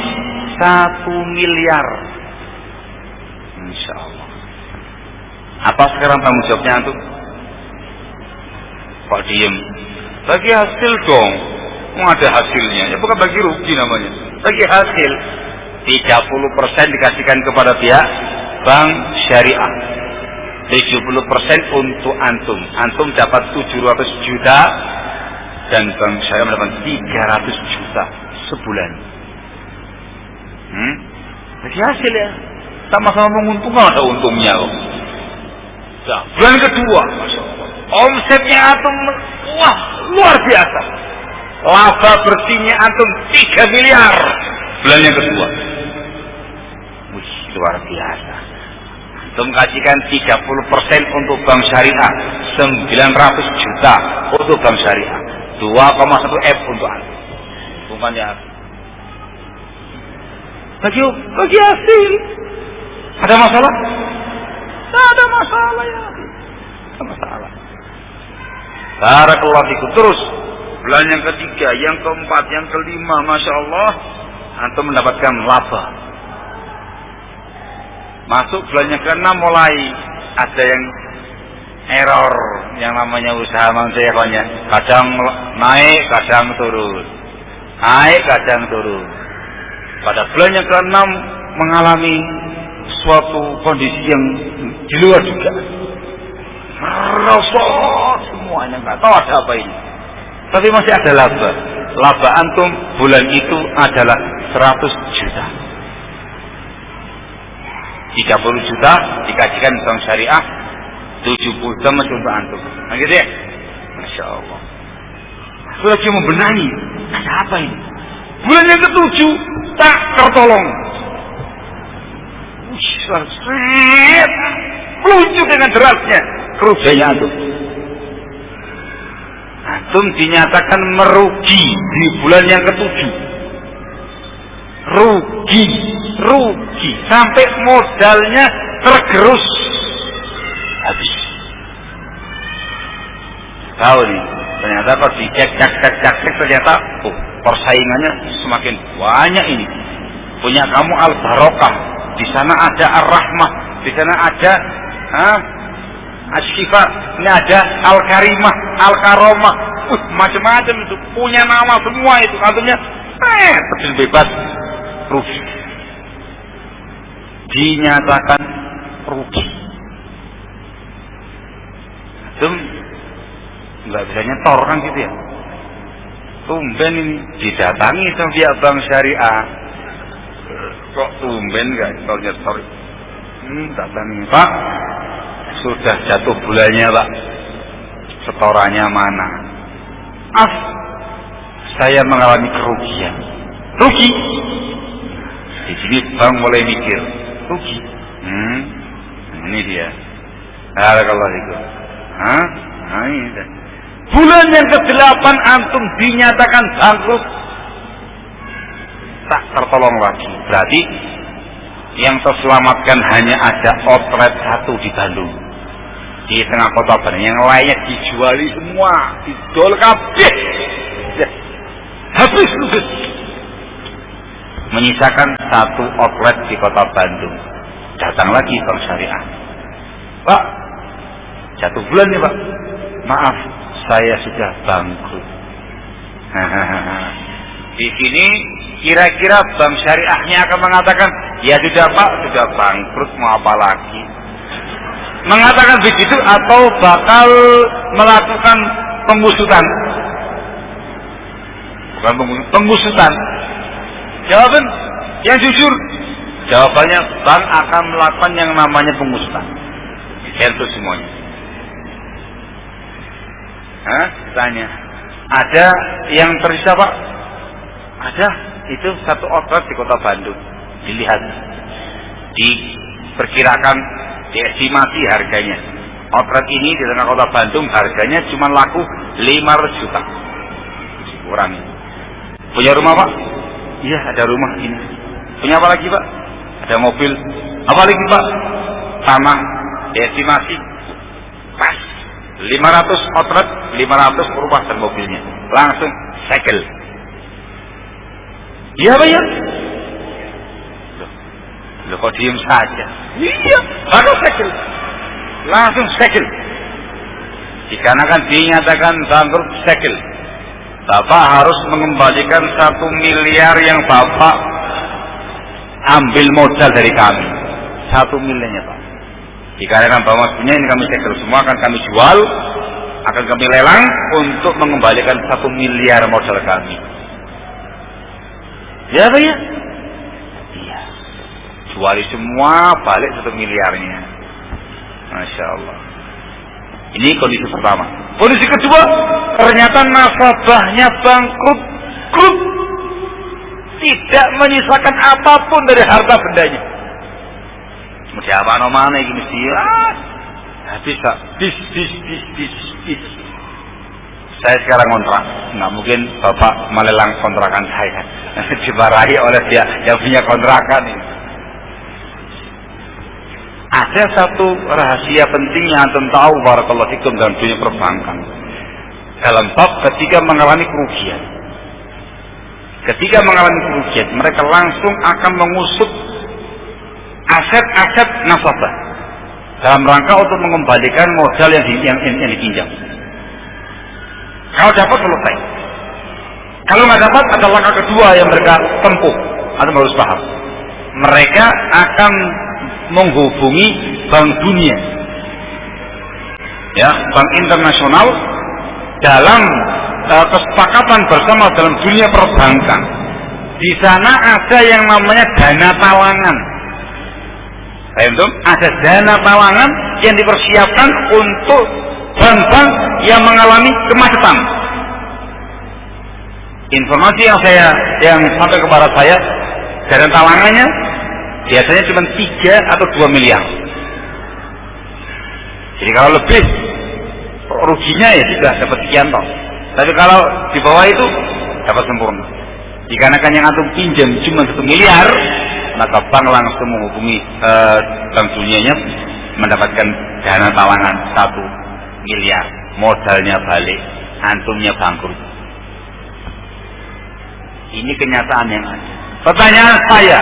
1 miliar. Insya Allah. Apa sekarang tanggung jawabnya antum? Kok diem? Bagi hasil dong. Ada hasilnya. Ya bukan bagi rugi namanya. Bagi hasil. 30% dikasihkan kepada pihak bank syariah. 70% untuk antum. Antum dapat 700 juta dan bank syariah mendapat 300 juta sebulan. Bagi hasil ya. Sama-sama menguntungkan, ada untungnya loh. Nah, bulan kedua, Masya Allah, omsetnya antum wah luar biasa. Laba bersihnya antum 3 miliar bulan yang kedua. Wih, luar biasa. Antum kasihkan 30% untuk bank syariah, 900 juta untuk bank syariah, 2,1 F untuk antum. Untungannya bagi hasil. Ada masalah? Tidak ada masalah ya. Tidak masalah. Barakallahu fikum. Terus bulan yang ketiga, yang keempat, yang kelima, Masya Allah, antum mendapatkan laba. Masuk bulan yang keenam mulai ada yang error, yang namanya usaha manusia. Kadang naik, kadang turun. Naik, kadang turun. Pada bulan yang keenam mengalami suatu kondisi yang di luar juga. Merosot semuanya, nggak tahu ada apa ini. Tapi masih ada laba. Laba antum bulan itu adalah 100 juta. 30 juta dikajikan bank syariah, 70 juta masih untuk antum. Nah gitu ya. Masya Allah. Aku lagi membenahi. Ada apa ini? Bulan yang ke-7 tak tertolong. Meluncur dengan derasnya kerugiannya antum. Antum dinyatakan merugi di bulan yang ke-7. Rugi sampai modalnya tergerus habis. Tahu nih, ternyata pas dicek ternyata persaingannya semakin banyak ini. Punya kamu Al-Barokah. Di sana ada Ar-Rahmah, di sana ada Asy-Syifa, ini ada Al-Karimah, Al-Karomah, macam-macam itu, punya nama semua itu, artinya terjun bebas, rugi. Dinyatakan rugi. Itu nggak bisa nyetor kan gitu ya. Tumben ini didatangi sama pihak bank syariah. Kok tumben gak nyetor? Datangi, Pak, sudah jatuh bulannya Pak, setorannya mana? Saya mengalami kerugian. Rugi? Di sini bank mulai mikir, rugi. Ini dia. Kalau itu, ini. Bulan yang ke-8 antum dinyatakan bangkrut. Tak tertolong lagi. Berarti yang terselamatkan hanya ada outlet 1 di Bandung, di tengah kota Bandung. Yang lainnya dijuali semua, didol kabeh, habis. Menyisakan 1 outlet di kota Bandung. Datang lagi bank syariah. Pak, jatuh bulan nih Pak. Maaf, saya sudah bangkrut. Di sini kira-kira bank syariahnya akan mengatakan, ya sudah Pak, sudah bangkrut, mau apa lagi? Mengatakan begitu atau bakal melakukan pengusutan? Bukan pengusutan. Jawaban yang jujur. Jawabannya bank akan melakukan yang namanya pengusutan. Itu semuanya. Tanya. Ada yang tersisa Pak? Ada. Itu 1 outlet di kota Bandung. Dilihat, diperkirakan, diestimasi harganya. Outlet ini di tengah kota Bandung harganya cuma laku 500 juta. Kurang. Punya rumah Pak? Iya, ada rumah ini. Punya apa lagi Pak? Ada mobil, apalagi Pak, tanah, estimasi, pas, 500 outlet, 500 perumahan mobilnya, langsung segel. Iya Pak ya? Loh kok diem saja? Iya, baru segel, langsung segel. Dikarenakan dinyatakan bangkrut segel, Bapak harus mengembalikan 1 miliar yang Bapak ambil modal dari kami. 1 miliarnya Pak. Dikarenakan bahwa punya ini kami segel semua, akan kami jual, akan kami lelang untuk mengembalikan 1 miliar modal kami. Ya Pak ya? Iya. Juali semua, balik 1 miliarnya. Masya Allah. Ini kondisi pertama. Kondisi kedua, ternyata nasabahnya bangkrut. Tidak menyisakan apapun dari harta bendanya. Mesti apa namanya ini mesti habis Pak. Bis. Saya sekarang kontrak, nggak mungkin Bapak melelang kontrakan saya. Dimarahi oleh dia yang punya kontrakan ini. Ada satu rahasia penting yang antum tahu barakallahu fikum dalam dunia perbankan. Dalam bab ketika mengalami kerugian. Ketika mengalami kerugian, mereka langsung akan mengusut aset-aset nasabah dalam rangka untuk mengembalikan modal yang dipinjam. Kalau dapat selesai. Kalau nggak dapat, ada langkah kedua yang mereka tempuh. Anda harus paham. Mereka akan menghubungi Bank Dunia, ya, Bank Internasional, dalam kesepakatan bersama dalam dunia perbankan. Di sana ada yang namanya dana talangan. Ada dana talangan yang dipersiapkan untuk bank-bank yang mengalami kemacetan. Informasi yang sampai kepada saya, dana talangannya biasanya cuma 3 atau 2 miliar. Jadi kalau lebih ruginya ya sudah dapat sekian toh. Tapi kalau di bawah itu dapat sempurna. Dikarenakan yang antum pinjam cuma 1 miliar, maka bank langsung menghubungi Bank Dunianya mendapatkan dana talangan 1 miliar. Modalnya balik, antumnya bangkrut. Ini kenyataan yang ada. Pertanyaan saya,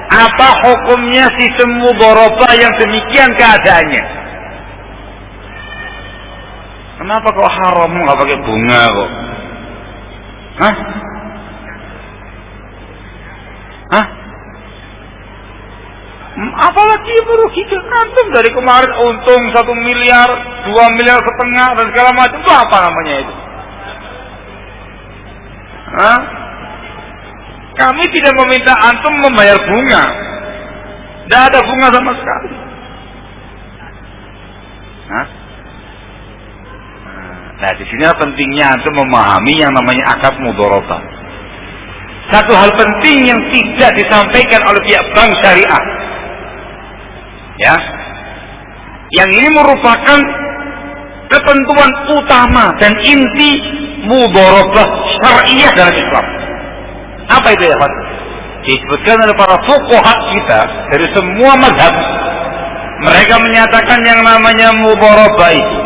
apa hukumnya sistem mudharabah yang demikian keadaannya? Kenapa kok haram nggak pakai bunga kok? Hah? Apalagi merugikan antum dari kemarin untung 1 miliar, 2 miliar setengah dan segala macam, itu apa namanya itu? Hah? Kami tidak meminta antum membayar bunga. Tidak ada bunga sama sekali. Hah? Nah, di sini pentingnya antum memahami yang namanya akad mudharabah. Satu hal penting yang tidak disampaikan oleh pihak bank syariah, ya, yang ini merupakan ketentuan utama dan inti mudharabah syariah dalam Islam. Apa itu ya Pak? Disebutkan oleh para fuqaha kita dari semua mazhab. Mereka menyatakan yang namanya mudharabah itu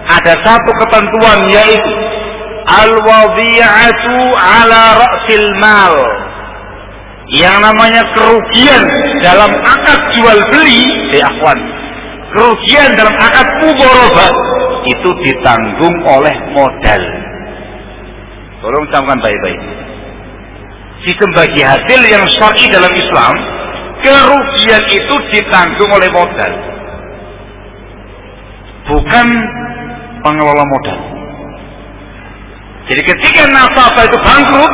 ada satu ketentuan, yaitu al-wadhi'atu ala ra'sil mal. Yang namanya kerugian dalam akad jual beli, kerugian dalam akad mudharabah itu ditanggung oleh modal. Tolong camkan baik-baik. Sistem bagi hasil yang syar'i dalam Islam, kerugian itu ditanggung oleh modal, bukan pengelola modal. Jadi ketika nasabah itu bangkrut,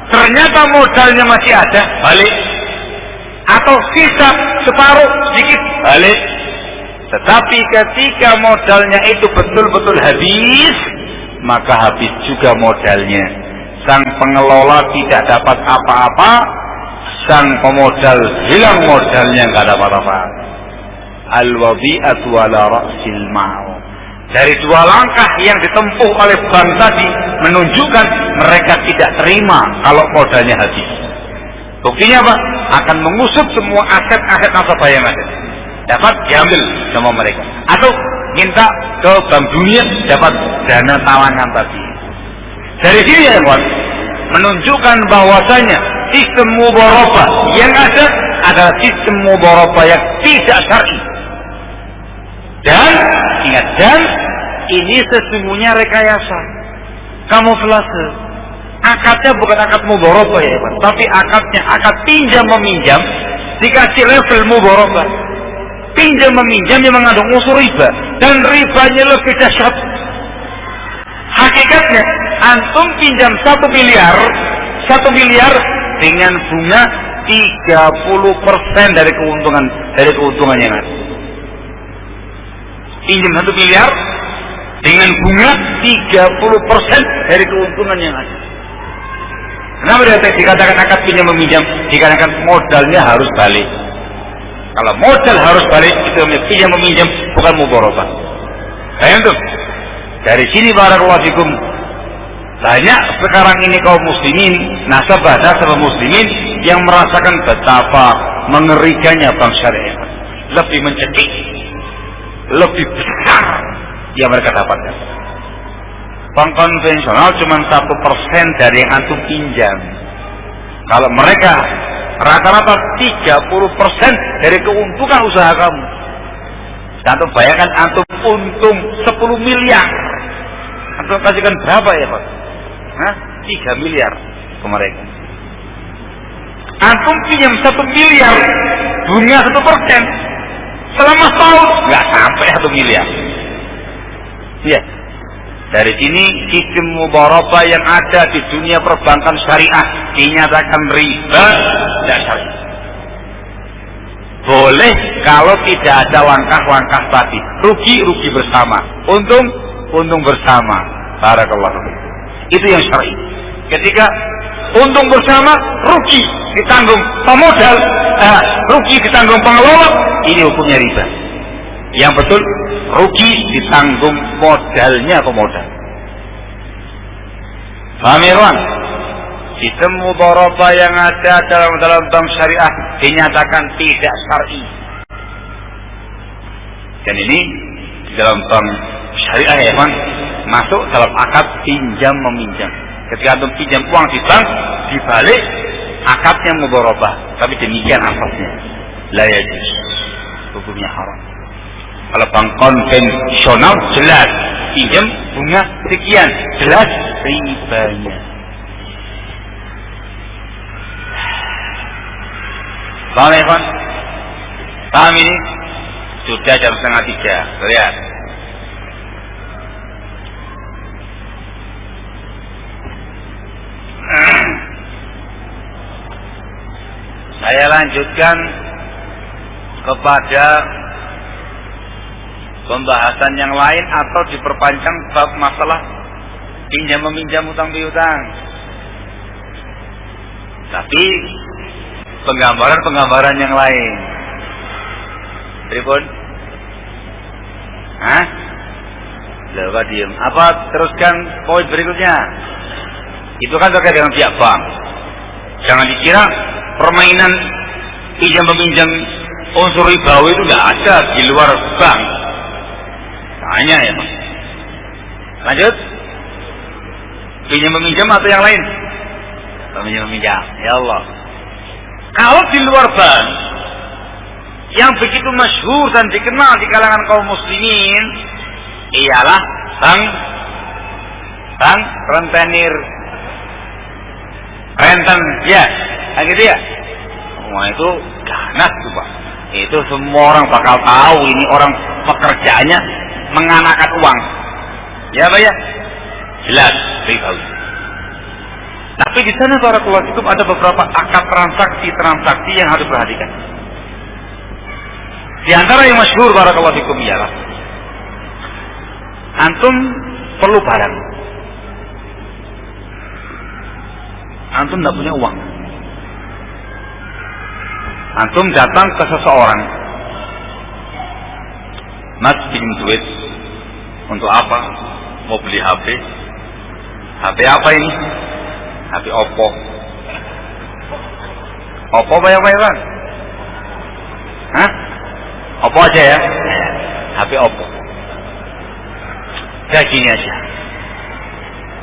ternyata modalnya masih ada, balik. Atau sisa separuh sedikit, balik. Tetapi ketika modalnya itu betul-betul habis, maka habis juga modalnya. Sang pengelola tidak dapat apa-apa, sang pemodal hilang modalnya, nggak dapat apa-apa. Al-wadhi'atu ala ra'sil mal. Dari dua langkah yang ditempuh oleh bank tadi menunjukkan mereka tidak terima kalau modalnya habis. Buktinya apa? akan mengusut semua aset-aset nasabah yang ada. Dapat diambil sama mereka. Atau minta ke Bank Dunia dapat dana talangan tadi. Dari sini ya kawan, menunjukkan bahwasanya sistem mudharabah yang ada adalah sistem mudharabah yang tidak syar'i. Dan ingat, dan ini sesungguhnya rekayasa, kamuflase. Akadnya bukan akad mudharabah ya kawan, tapi akadnya akad pinjam meminjam dikasih level mudharabah. Pinjam meminjam yang mengandung unsur riba, dan ribanya lebih dahsyat. Hakikatnya antum pinjam 1 miliar dengan bunga 30% dari keuntungan yang ada. Pinjam 1 miliar dengan bunga 30% dari keuntungan yang ada. Kenapa dikatakan akad pinjam meminjam? Dikarenakan modalnya harus balik. Kalau modal harus balik, itu pinjam meminjam, bukan mudharabah. Paham tuh? Dari sini barakallahu fikum, banyak sekarang ini kaum muslimin, nasabah muslimin yang merasakan betapa mengerikannya bank syariah. Lebih mencekik, lebih besar yang mereka dapatkan. Bank konvensional cuma 1% dari yang antum pinjam. Kalau mereka rata-rata 30% dari keuntungan usaha kamu. Antum bayangkan antum untung 10 miliar. Antum kasihkan berapa ya Pak? 3 miliar ke mereka. Antum pinjam 1 miliar, bunga 1%. Selama setahun nggak sampai 1 miliar. Ya. Dari sini sistem mudharabah yang ada di dunia perbankan syariah dinyatakan riba dan syariah. Boleh kalau tidak ada langkah-langkah tadi. Rugi bersama, untung bersama. Barakallahu fiik. Itu yang syar'i. Ketika untung bersama, rugi ditanggung pemodal, rugi ditanggung pengelola, ini hukumnya riba. Yang betul, rugi ditanggung modalnya pemodal. Paham ya kawan? Sistem mudharabah yang ada dalam bank syariah dinyatakan tidak syar'i. Dan ini dalam bank syariah ya kawan, masuk dalam akad pinjam meminjam. Ketika antum pinjam uang di bank, dibalik akadnya mudharabah, tapi demikian asasnya. La yajuz, hukumnya haram. Kalau bank konvensional jelas pinjam bunga sekian, jelas ribanya. Paham ya kawan? Paham ini? Sudah jam 2:30. Lihat. Saya lanjutkan kepada pembahasan yang lain atau diperpanjang bab masalah pinjam meminjam utang piutang. Tapi penggambaran yang lain. Pripun? Loh, diem. Apa teruskan poin berikutnya? Itu kan terkait dengan pihak bank. Jangan dikira permainan pinjam meminjam unsur ribawi itu nggak ada di luar bank. Hanya ya Pak. Lanjut. Pinjam meminjam atau yang lain? Pinjam meminjam. Ya Allah. Kalau di luar bank yang begitu masyhur dan dikenal di kalangan kaum muslimin ialah bank rentenir, renten, ya, gitu ya. Wah itu ganas tuh Pak. Itu semua orang bakal tahu ini orang pekerjaannya menganakan uang. Ya Pak ya, jelas ribawi. Tapi di sana barakallahu fikum ada beberapa akad transaksi yang harus diperhatikan. Di antara yang masyhur barakallahu fikum ialah antum perlu barang. Antum tidak punya uang. Antum datang ke seseorang. Mas pinjam duit. Untuk apa? Mau beli HP. HP apa ini? HP Oppo. Apa Pak? Hah? Apa aja ya? HP Oppo. Ya gini aja.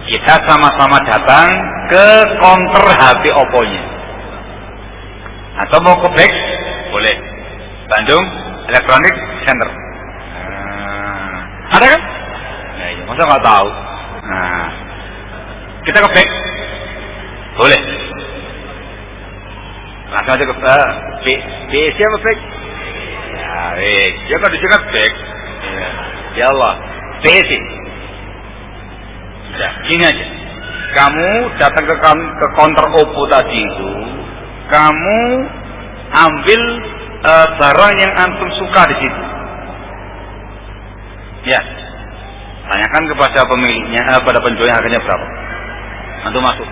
Kita sama-sama datang ke counter HP Oppo-nya. Atau mau ke Bex? Boleh. Bandung Electronic Center. Ada kan? Nah, iya. Masa nggak tahu? Nah, kita ke Bex? Boleh. Langsung aja ke BC apa Bex? Ya, Bex. Ya kan disingkat Bex. Ya Allah. BC. Ya, gini aja. Kamu datang ke counter Oppo tadi itu, kamu ambil barang yang antum suka di situ. Ya, tanyakan kepada pemiliknya, pada penjualnya harganya berapa. Antum masuk,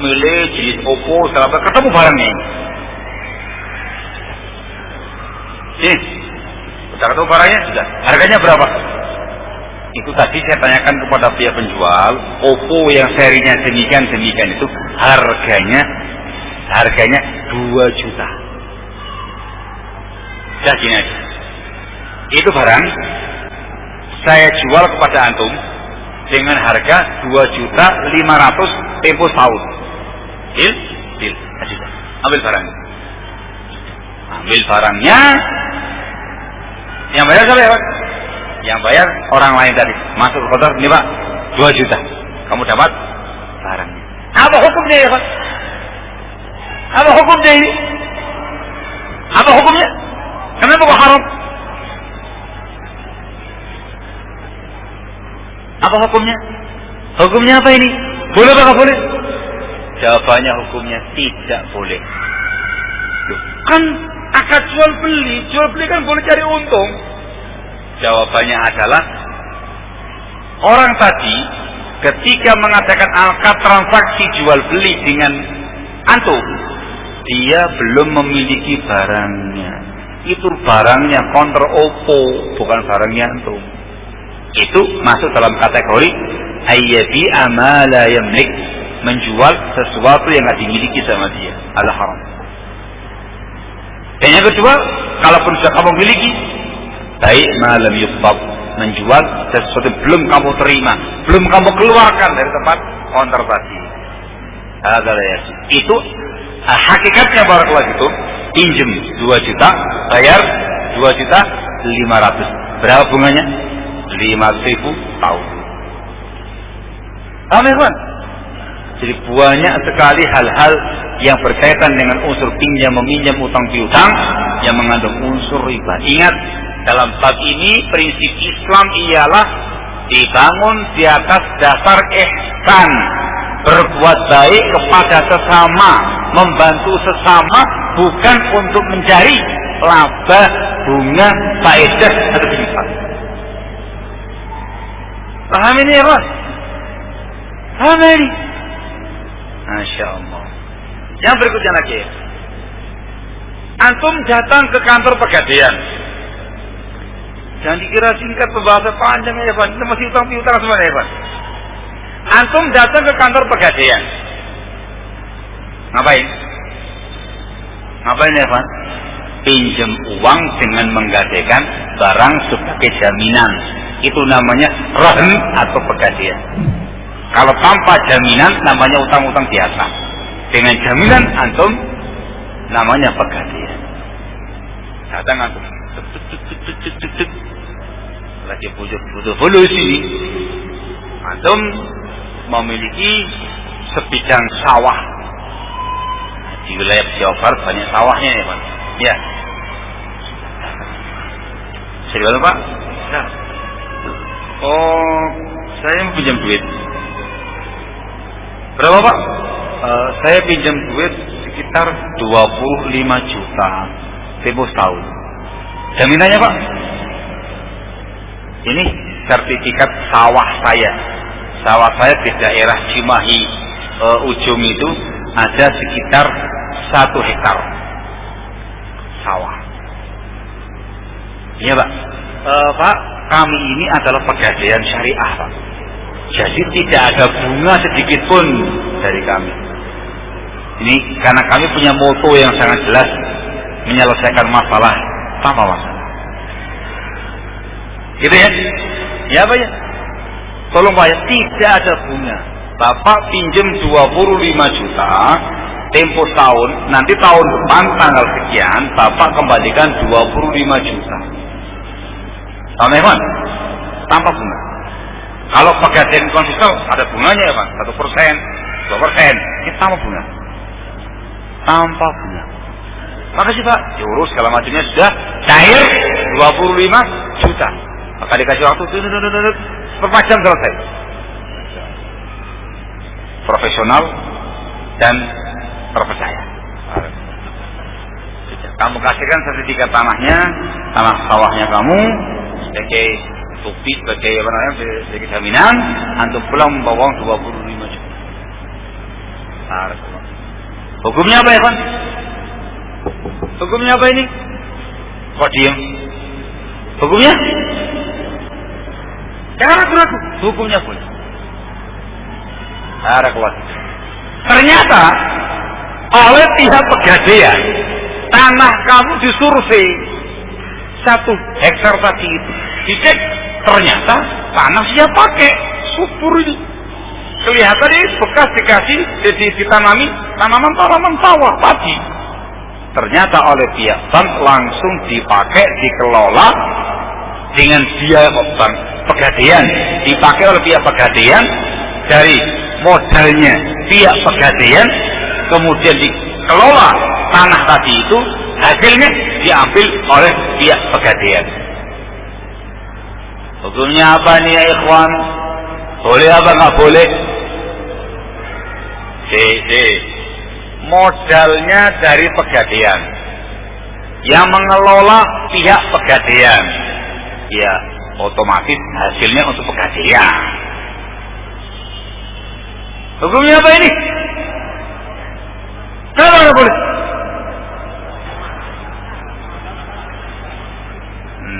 milih jenis Oppo, ketemu barangnya ini. Sini, udah ketemu barangnya sudah. Harganya berapa? Itu tadi saya tanyakan kepada pihak penjual, Oppo yang serinya demikian itu harganya 2 juta. Sudah gini aja. Itu barang saya jual kepada antum dengan harga 2.500.000 tempo setahun. Deal? Ambil barangnya. Yang bayar siapa ya Pak? Yang bayar orang lain tadi. Masuk ke kotor, ini Pak, 2 juta. Kamu dapat barangnya. Apa hukumnya ya Pak? Apa hukumnya ini? Apa hukumnya? Kenapa kok haram? Apa hukumnya? Hukumnya apa ini? Boleh apa nggak boleh? Jawabannya hukumnya tidak boleh. Kan akad jual beli kan boleh cari untung. Jawabannya adalah orang tadi ketika mengadakan akad transaksi jual beli dengan antum, dia belum memiliki barangnya. Itu barangnya counter Oppo, bukan barangnya antum. Itu masuk dalam kategori ayyabi amala yamlik, menjual sesuatu yang tidak dimiliki sama dia, adalah haram. Dan yang kedua, kalaupun sudah kamu miliki, baik malam yukbab, menjual sesuatu yang belum kamu terima, belum kamu keluarkan dari tempat counter tadi. Itu hakikatnya barakallahu itu, pinjem 2 juta, bayar 2.500.000. Berapa bunganya? 5.000 tahun. Paham ya kawan? Jadi banyak sekali hal-hal yang berkaitan dengan unsur pinjam meminjam utang piutang yang mengandung unsur riba. Ingat, dalam bab ini prinsip Islam ialah dibangun di atas dasar ihsan, berbuat baik kepada sesama, membantu sesama, bukan untuk mencari laba, bunga, faedah atau sifat. Paham ini ya Pak? Paham ini? Masya Allah. Yang berikutnya lagi, antum datang ke kantor Pegadaian. Jangan dikira singkat, pembahasan panjang ya Pak. Itu masih utang piutang semuanya ya Pak. Antum datang ke kantor Pegadaian. Ngapain ya Pak? Pinjam uang dengan menggadaikan barang sebagai jaminan. Itu namanya rahn atau pegadaian. Kalau tanpa jaminan namanya utang-utang biasa. Dengan jaminan antum namanya pegadaian. Datang antum, lagi butuh sini. Antum memiliki sebidang sawah. Di wilayah Jawa Barat banyak sawahnya ya Pak. Ya. Serius Pak? Nah. Oh, saya mau pinjam duit. Berapa Pak? Saya pinjam duit sekitar 25 juta tempo setahun. Jaminannya Pak? Ini sertifikat sawah saya. Sawah saya di daerah Cimahi ujung itu ada sekitar 1 hektar sawah. Iya Pak. Pak, kami ini adalah pegadaian syariah Pak. Jadi tidak ada bunga sedikit pun dari kami. Ini karena kami punya moto yang sangat jelas, menyelesaikan masalah tanpa masalah. Gitu ya? Ya Pak ya? Tolong Pak ya, tidak ada bunga. Bapak pinjam 25 juta, tempo tahun, nanti tahun depan tanggal sekian, Bapak kembalikan 25 juta. Tahu Pak? Tanpa bunga. Kalau pegadaian konvensional ada bunganya ya Pak, 1%, 2%, ini tanpa bunga. Tanpa bunga. Makasih Pak, diurus segala macamnya sudah cair 25 juta. Maka dikasih waktu berapa jam selesai. Profesional dan terpercaya. Kamu kasihkan sertifikat tanahnya, tanah sawahnya kamu sebagai bukti, sebagai apa namanya, sebagai jaminan, antum pulang membawa 25 juta. Hukumnya apa ya Pak? Hukumnya apa ini? Kok diam? Hukumnya? Jangan ragu-ragu. Hukumnya boleh. Ternyata oleh pihak pegadaian tanah kamu disurvei 1 hektar tadi itu dicek, ternyata tanah siap pakai subur ini. Kelihatan ini bekas dikasih jadi ditanami tanaman sawah padi. Ternyata oleh pihak bank langsung dipakai, dikelola dengan biaya bank pegadaian, dipakai oleh pihak pegadaian dari modalnya pihak pegadaian, kemudian dikelola tanah tadi itu, hasilnya diambil oleh pihak pegadaian. Hukumnya apa nih ya ikhwan? Boleh apa nggak boleh? Modalnya dari pegadaian, yang mengelola pihak pegadaian, ya otomatis hasilnya untuk pegadaian. Hukumnya apa ini? Kenapa nggak boleh?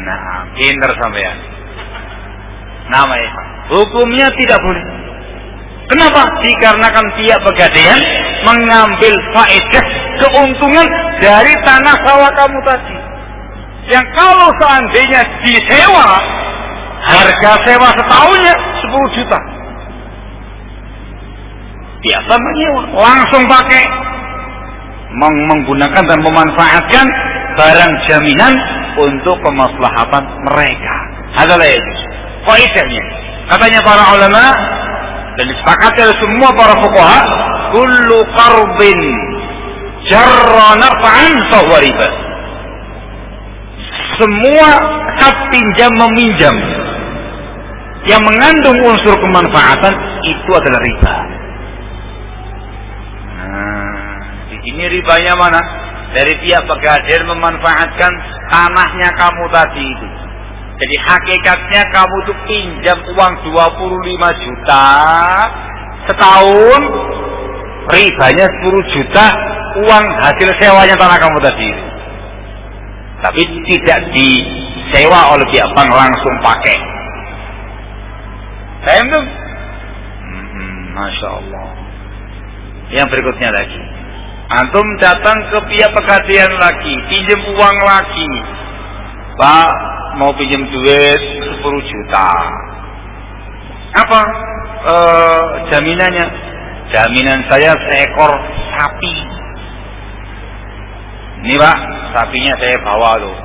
Nah, pinter sampean. Namanya hukumnya tidak boleh. Kenapa? Dikarenakan pihak pegadaian mengambil faedah, keuntungan dari tanah sawah kamu tadi. Yang kalau seandainya disewa, harga sewa setahunnya 10 juta. Biasa menyewa, langsung pakai, menggunakan dan memanfaatkan barang jaminan untuk kemaslahatan mereka. Adalah itu faedahnya. Katanya para ulama dan disepakati oleh semua para fuqaha, kullu qardin jarra naf'an fahuwa riba. Semua hak pinjam meminjam yang mengandung unsur kemanfaatan itu adalah riba. Nah, di sini ribanya mana? Dari pihak pegadaian memanfaatkan tanahnya kamu tadi itu. Jadi hakikatnya kamu tuh pinjam uang 25 juta setahun, ribanya 10 juta uang hasil sewanya tanah kamu tadi. Tapi tidak disewa oleh pihak bank, langsung pakai. Paham tuh? Masya Allah. Yang berikutnya lagi, antum datang ke pihak pegadaian lagi, pinjam uang lagi. Pak, mau pinjam duit 10 juta. Apa jaminannya? Jaminan saya seekor sapi. Ini Pak, sapinya saya bawa loh.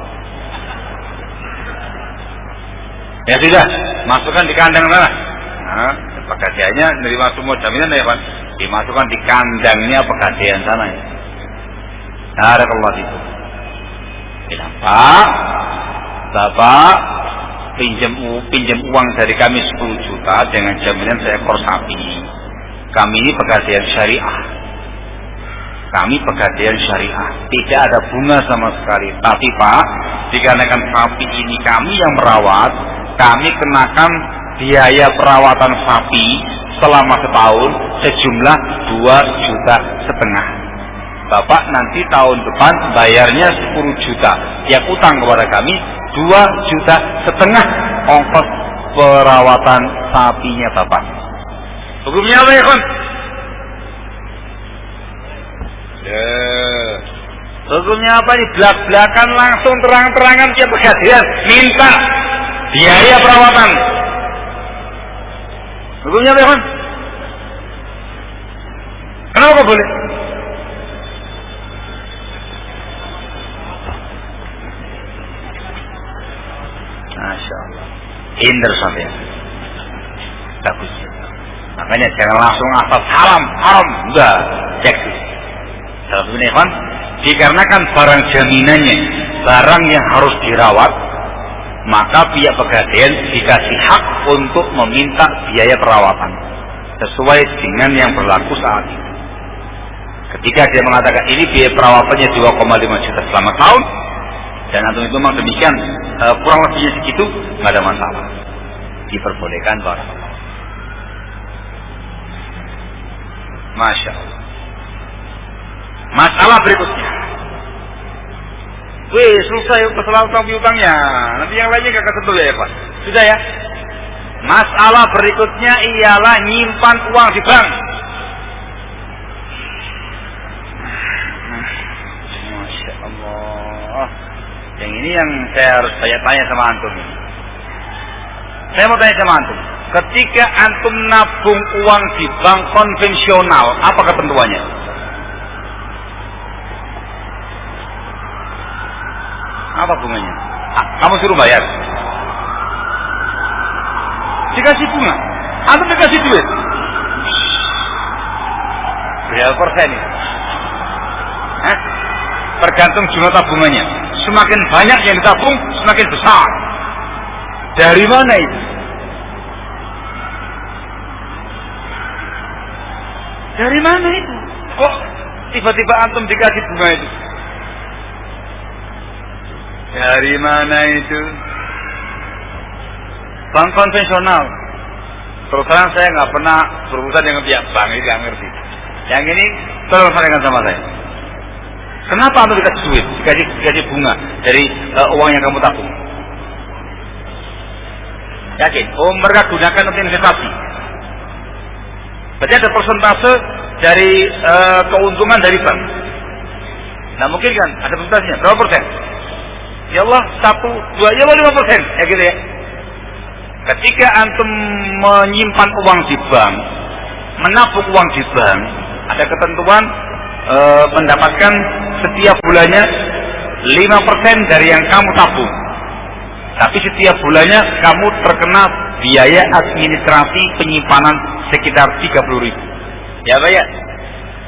Ya sudah, masukkan di kandang sana. Nah, pegadaiannya menerima semua jaminan ya Pak. Dimasukkan di kandangnya pegadaian sana ya. Barakallahu fikum. Bilang, Pak, Bapak pinjam uang dari kami 10 juta dengan jaminan seekor sapi. Kami ini pegadaian syariah. Kami pegadaian syariah. Tidak ada bunga sama sekali. Tapi Pak, dikarenakan sapi ini kami yang merawat, kami kenakan biaya perawatan sapi selama setahun sejumlah 2,5 juta. Bapak nanti tahun depan bayarnya 10 juta. Yang utang kepada kami 2,5 juta ongkos perawatan sapinya Bapak. Hukumnya apa ya, Kon? Hukumnya apa nih? Belak-belakan langsung terang-terangan dia pegadaian minta biaya perawatan. Hukumnya apa, Pak? Kenapa kok boleh? Masya Allah. Hinder sampai. Bagus. Makanya jangan langsung asal haram, enggak. Cek. Salah satunya, Pak, dikarenakan barang jaminannya, barang yang harus dirawat, maka pihak pegadaian dikasih hak untuk meminta biaya perawatan sesuai dengan yang berlaku saat itu. Ketika dia mengatakan ini biaya perawatannya 2,5 juta selama tahun, dan antum itu memang demikian, kurang lebihnya segitu, nggak ada masalah, diperbolehkan barang. Masya Allah. Masalah berikutnya, selesai masalah piutangnya, nanti yang lainnya gak ketentu ya Pak. Sudah ya. Masalah berikutnya ialah nyimpan uang di bank. Masya Allah. Yang ini yang saya harus tanya sama antum. Saya mau tanya sama antum. Ketika antum nabung uang di bank konvensional, apa ketentuannya? Apa bunganya? Kamu suruh bayar. Dikasih bunga. Antum dikasih duit. Berapa persen ini? Tergantung jumlah tabungannya. Semakin banyak yang ditabung, semakin besar. Dari mana itu? Dari mana itu? Kok tiba-tiba antum dikasih bunga itu? Dari mana itu? Bank konvensional. Terus terang saya nggak pernah berurusan dengan pihak bank, ini nggak ngerti. Yang ini tolong sampaikan sama saya. Kenapa antum dikasih duit, dikasih bunga dari uang yang kamu tabung? Yakin? Oh, mereka gunakan untuk investasi. Berarti ada persentase dari keuntungan dari bank. Nah mungkin kan ada persentasenya berapa persen? Ya Allah 1, 2, ya Allah 5%, ya gitu ya. Ketika antum menyimpan uang di bank, menabung uang di bank, ada ketentuan mendapatkan setiap bulannya 5% dari yang kamu tabung. Tapi setiap bulannya kamu terkena biaya administrasi penyimpanan sekitar 30.000. Ya Pak ya?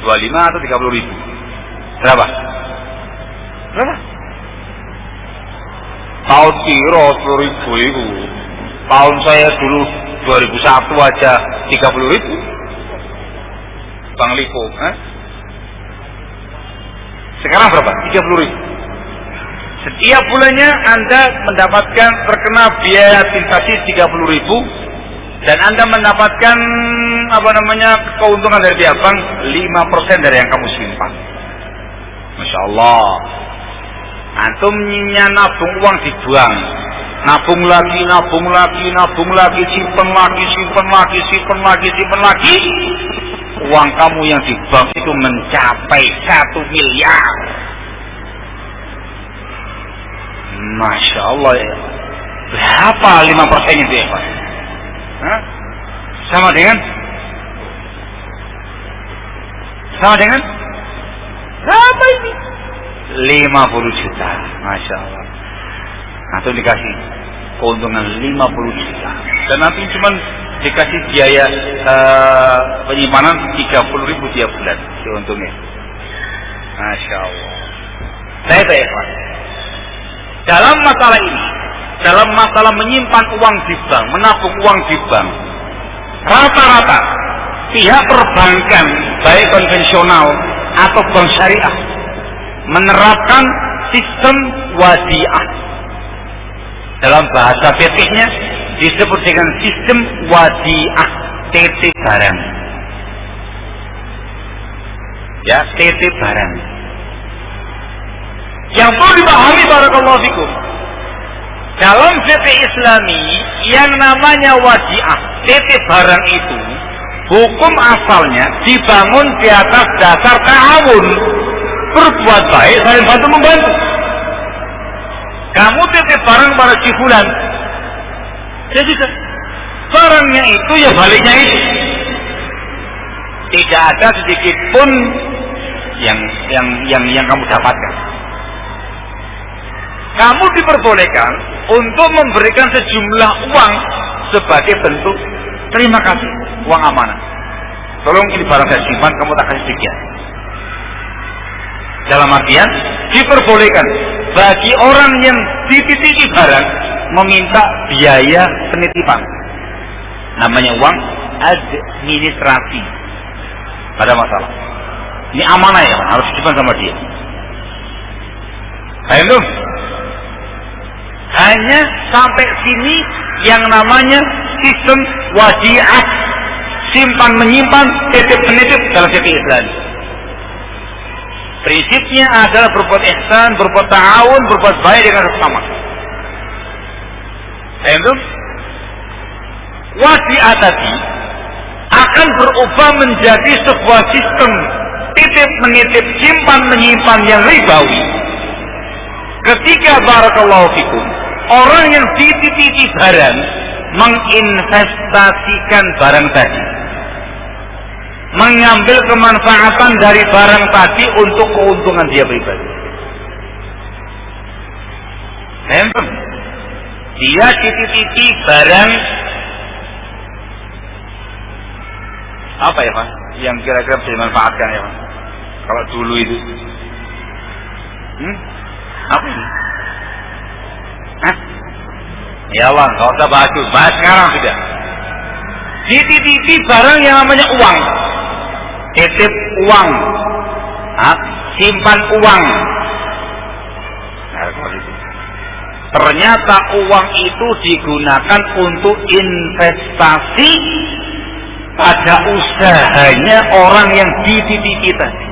25 atau 30.000. Berapa? Berapa? Tahun kira 10.000 itu. Tahun saya dulu 2001 aja 30.000. Bang Lipo, sekarang berapa? 30.000. Setiap bulannya Anda mendapatkan terkena biaya administrasi 30.000 dan Anda mendapatkan keuntungan dari pihak bank 5% dari yang kamu simpan. Masya Allah. Antum nabung uang di bank, nabung lagi, simpen lagi. Uang kamu yang di bank itu mencapai 1 miliar. Masya Allah ya. Berapa 5% itu ya Pak? Sama dengan berapa ini? 50 juta. Masya Allah. Atau dikasih keuntungan 50 juta. Dan nanti cuma dikasih biaya penyimpanan 30.000 tiap bulan. Untungnya. Masya Allah. Saya tanya Pak. Dalam masalah ini, dalam masalah menyimpan uang di bank, menabung uang di bank, rata-rata pihak perbankan, baik konvensional atau bank syariah, menerapkan sistem wadiah. Dalam bahasa fikihnya disebut dengan sistem wadiah, titip barang. Ya, titip barang. Yang perlu dipahami barakallahu fikum, dalam fikih Islami yang namanya wadiah, titip barang itu hukum asalnya dibangun di atas dasar ta'awun. berbuat baik, saling bantu membantu. Kamu titip barang pada si fulan, ya sudah, barangnya itu ya baliknya itu. Tidak ada sedikit pun yang kamu dapatkan. Kamu diperbolehkan untuk memberikan sejumlah uang sebagai bentuk terima kasih, uang amanah. Tolong ini barang saya simpan, kamu tak kasih sekian. Dalam artian diperbolehkan bagi orang yang dititipi barang meminta biaya penitipan. Namanya uang administrasi. Ada masalah. Ini amanah ya, harus disimpan sama dia. Paham belum? Hanya sampai sini yang namanya sistem wadi'ah, simpan menyimpan, titip menitip dalam fikih Islam. Prinsipnya adalah berbuat ihsan, berbuat ta'awun, berbuat baik dengan sesama. Paham belum? Wadi'ah tadi akan berubah menjadi sebuah sistem titip menitip, simpan menyimpan yang ribawi. Ketika barakallahu fikum, orang yang dititipi barang menginvestasikan barang tadi, mengambil kemanfaatan dari barang tadi untuk keuntungan dia pribadi. Dia dititipi barang apa ya Pak? Yang kira-kira bisa dimanfaatkan ya Pak? Kalau dulu itu, apa ini? Hah? Ya Allah, nggak usah bahas sekarang sudah. Dititipi barang yang namanya uang, titip uang, simpan uang. Ternyata uang itu digunakan untuk investasi pada usahanya orang yang dititipi tadi.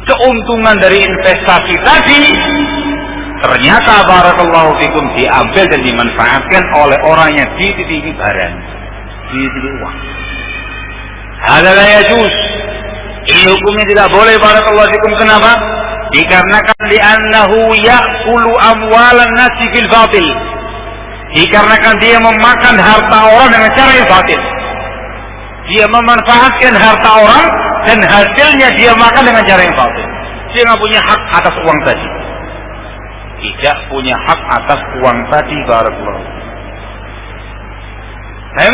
Keuntungan dari investasi tadi ternyata barakallahu fikum diambil dan dimanfaatkan oleh orang yang dititipi barang, dititipi uang. Adalah yajuz. Ini hukumnya tidak boleh barakallahu fikum. Kenapa? Dikarenakan li'annahu ya'kulu amwalan nasi bil batil. Dikarenakan dia memakan harta orang dengan cara yang batil. Dia memanfaatkan harta orang dan hasilnya dia makan dengan cara yang batil. Dia nggak punya hak atas uang tadi. Tidak punya hak atas uang tadi barakallahu. Nah,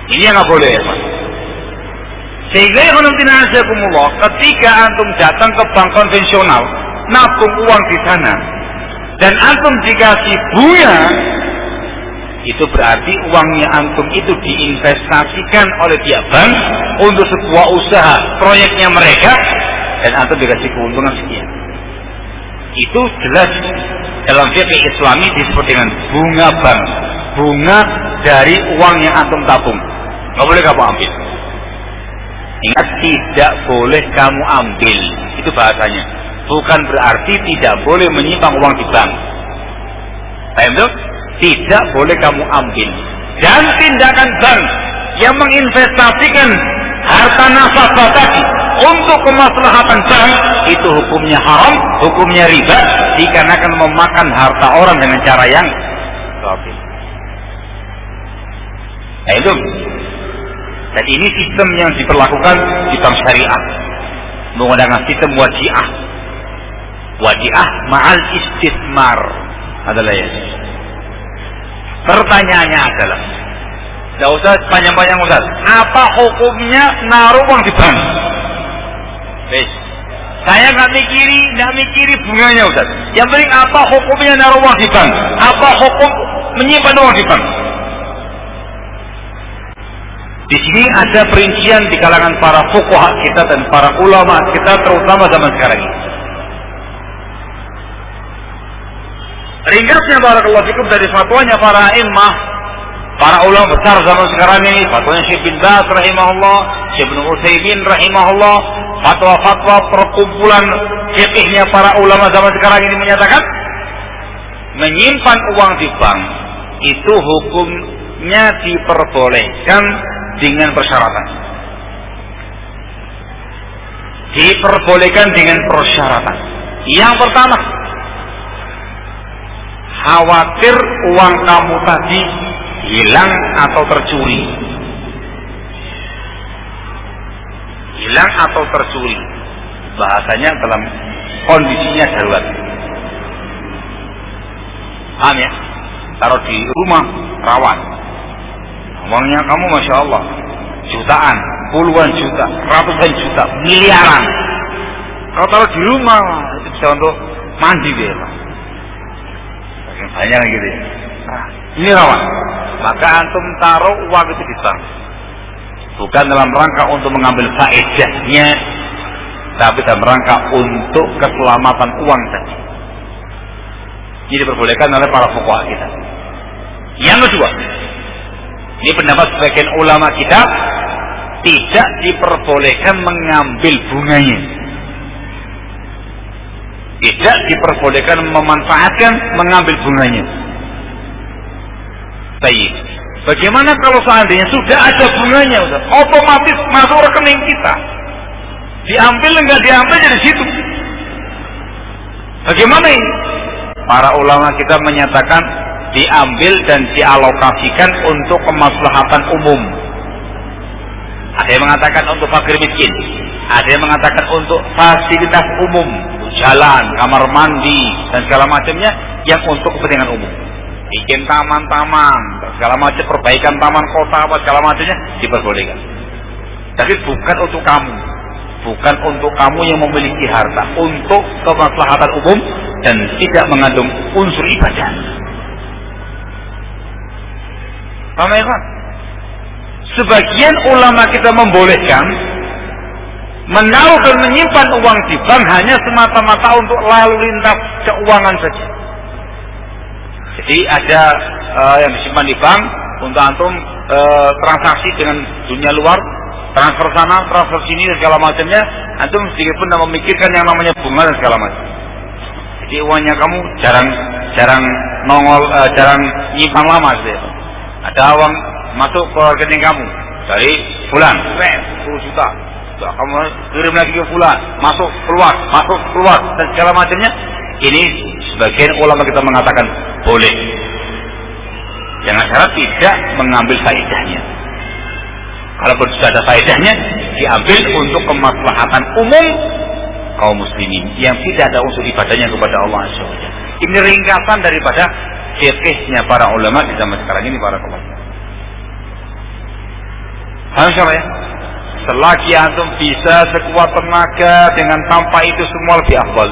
ini yang nggak boleh ya Pak. Sehingga ketika antum datang ke bank konvensional, nabung uang di sana, dan antum dikasih bunga, itu berarti uangnya antum itu diinvestasikan oleh pihak bank untuk sebuah usaha proyeknya mereka, dan antum dikasih keuntungan sekian. Itu jelas dalam fikih Islami disebut dengan bunga bank, bunga dari uang yang antum tabung. Nggak boleh kamu ambil. Ingat, tidak boleh kamu ambil. Itu bahasanya. Bukan berarti tidak boleh menyimpan uang di bank. Paham tuh? Tidak boleh kamu ambil. Dan tindakan bank yang menginvestasikan harta nasabah tadi untuk kemaslahatan bank, itu hukumnya haram, hukumnya riba, dikarenakan memakan harta orang dengan cara yang batil. Nah itu. Dan ini sistem yang diperlakukan di bank syariah, menggunakan sistem wadi'ah. Wadi'ah ma'al istismar adalah ya. Pertanyaannya adalah, tidak usah panjang-panjang Ustaz, apa hukumnya naruh uang di bank? Saya nggak mikiri bunganya Ustaz. Yang penting apa hukumnya naruh uang di bank? Apa hukum menyimpan uang di bank? Di sini ada perincian di kalangan para fuqaha kita dan para ulama kita, terutama zaman sekarang ini. Ringkasnya barakallahu fikum dari fatwanya para imam, para ulama besar zaman sekarang ini, fatwanya Syekh bin Baz rahimahullah, Syekh bin Utsaimin rahimahullah, fatwa-fatwa perkumpulan fikihnya para ulama zaman sekarang ini menyatakan menyimpan uang di bank itu hukumnya diperbolehkan dengan persyaratan. diperbolehkan dengan persyaratan. Yang pertama, khawatir uang kamu tadi hilang atau tercuri. Hilang atau tercuri. Bahasanya dalam kondisinya darurat. Paham ya? Taruh di rumah rawan. Uangnya kamu Masya Allah jutaan, puluhan juta, ratusan juta, miliaran. Kalau taruh di rumah itu bisa untuk mandi deh, Pak. Banyak gitu ya. Nah, ini rawan. Maka antum taruh uang itu di bank. Bukan dalam rangka untuk mengambil faedahnya, tapi dalam rangka untuk keselamatan uang tadi. Ini diperbolehkan oleh para fuqaha kita. Yang kedua, ini pendapat sebagian ulama kita, tidak diperbolehkan mengambil bunganya. Tidak diperbolehkan memanfaatkan mengambil bunganya. Baik. Bagaimana kalau seandainya sudah ada bunganya, Ustaz? Otomatis masuk rekening kita. Diambil enggak diambil dari situ. Bagaimana ini? Para ulama kita menyatakan diambil dan dialokasikan untuk kemaslahatan umum. Ada yang mengatakan untuk fakir miskin, ada yang mengatakan untuk fasilitas umum, jalan, kamar mandi dan segala macamnya yang untuk kepentingan umum. Bikin taman-taman, segala macam perbaikan taman kota apa segala macamnya diperbolehkan. Tapi bukan untuk kamu, bukan untuk kamu yang memiliki harta, untuk kemaslahatan umum dan tidak mengandung unsur ibadah. Paham ya, Pak? Sebagian ulama kita membolehkan menaruh dan menyimpan uang di bank hanya semata-mata untuk lalu lintas keuangan saja. Jadi ada yang disimpan di bank untuk antum transaksi dengan dunia luar, transfer sana, transfer sini dan segala macamnya, antum sedikit pun tidak memikirkan yang namanya bunga dan segala macam. Jadi uangnya kamu jarang nongol, jarang nyimpan lama gitu ya. Ada uang masuk ke rekening kamu dari bulan 10 juta, kamu kirim lagi ke bulan, masuk keluar dan segala macamnya. Ini sebagian ulama kita mengatakan boleh, dengan syarat tidak mengambil faedahnya. Kalau sudah ada faedahnya, diambil untuk kemaslahatan umum kaum muslimin yang tidak ada unsur ibadahnya kepada Allah SWT. Ini ringkasan daripada fikihnya para ulama di zaman sekarang ini, para kaum. Alhamdulillah ya. Selagi antum bisa sekuat tenaga dengan tanpa itu semua lebih afdal,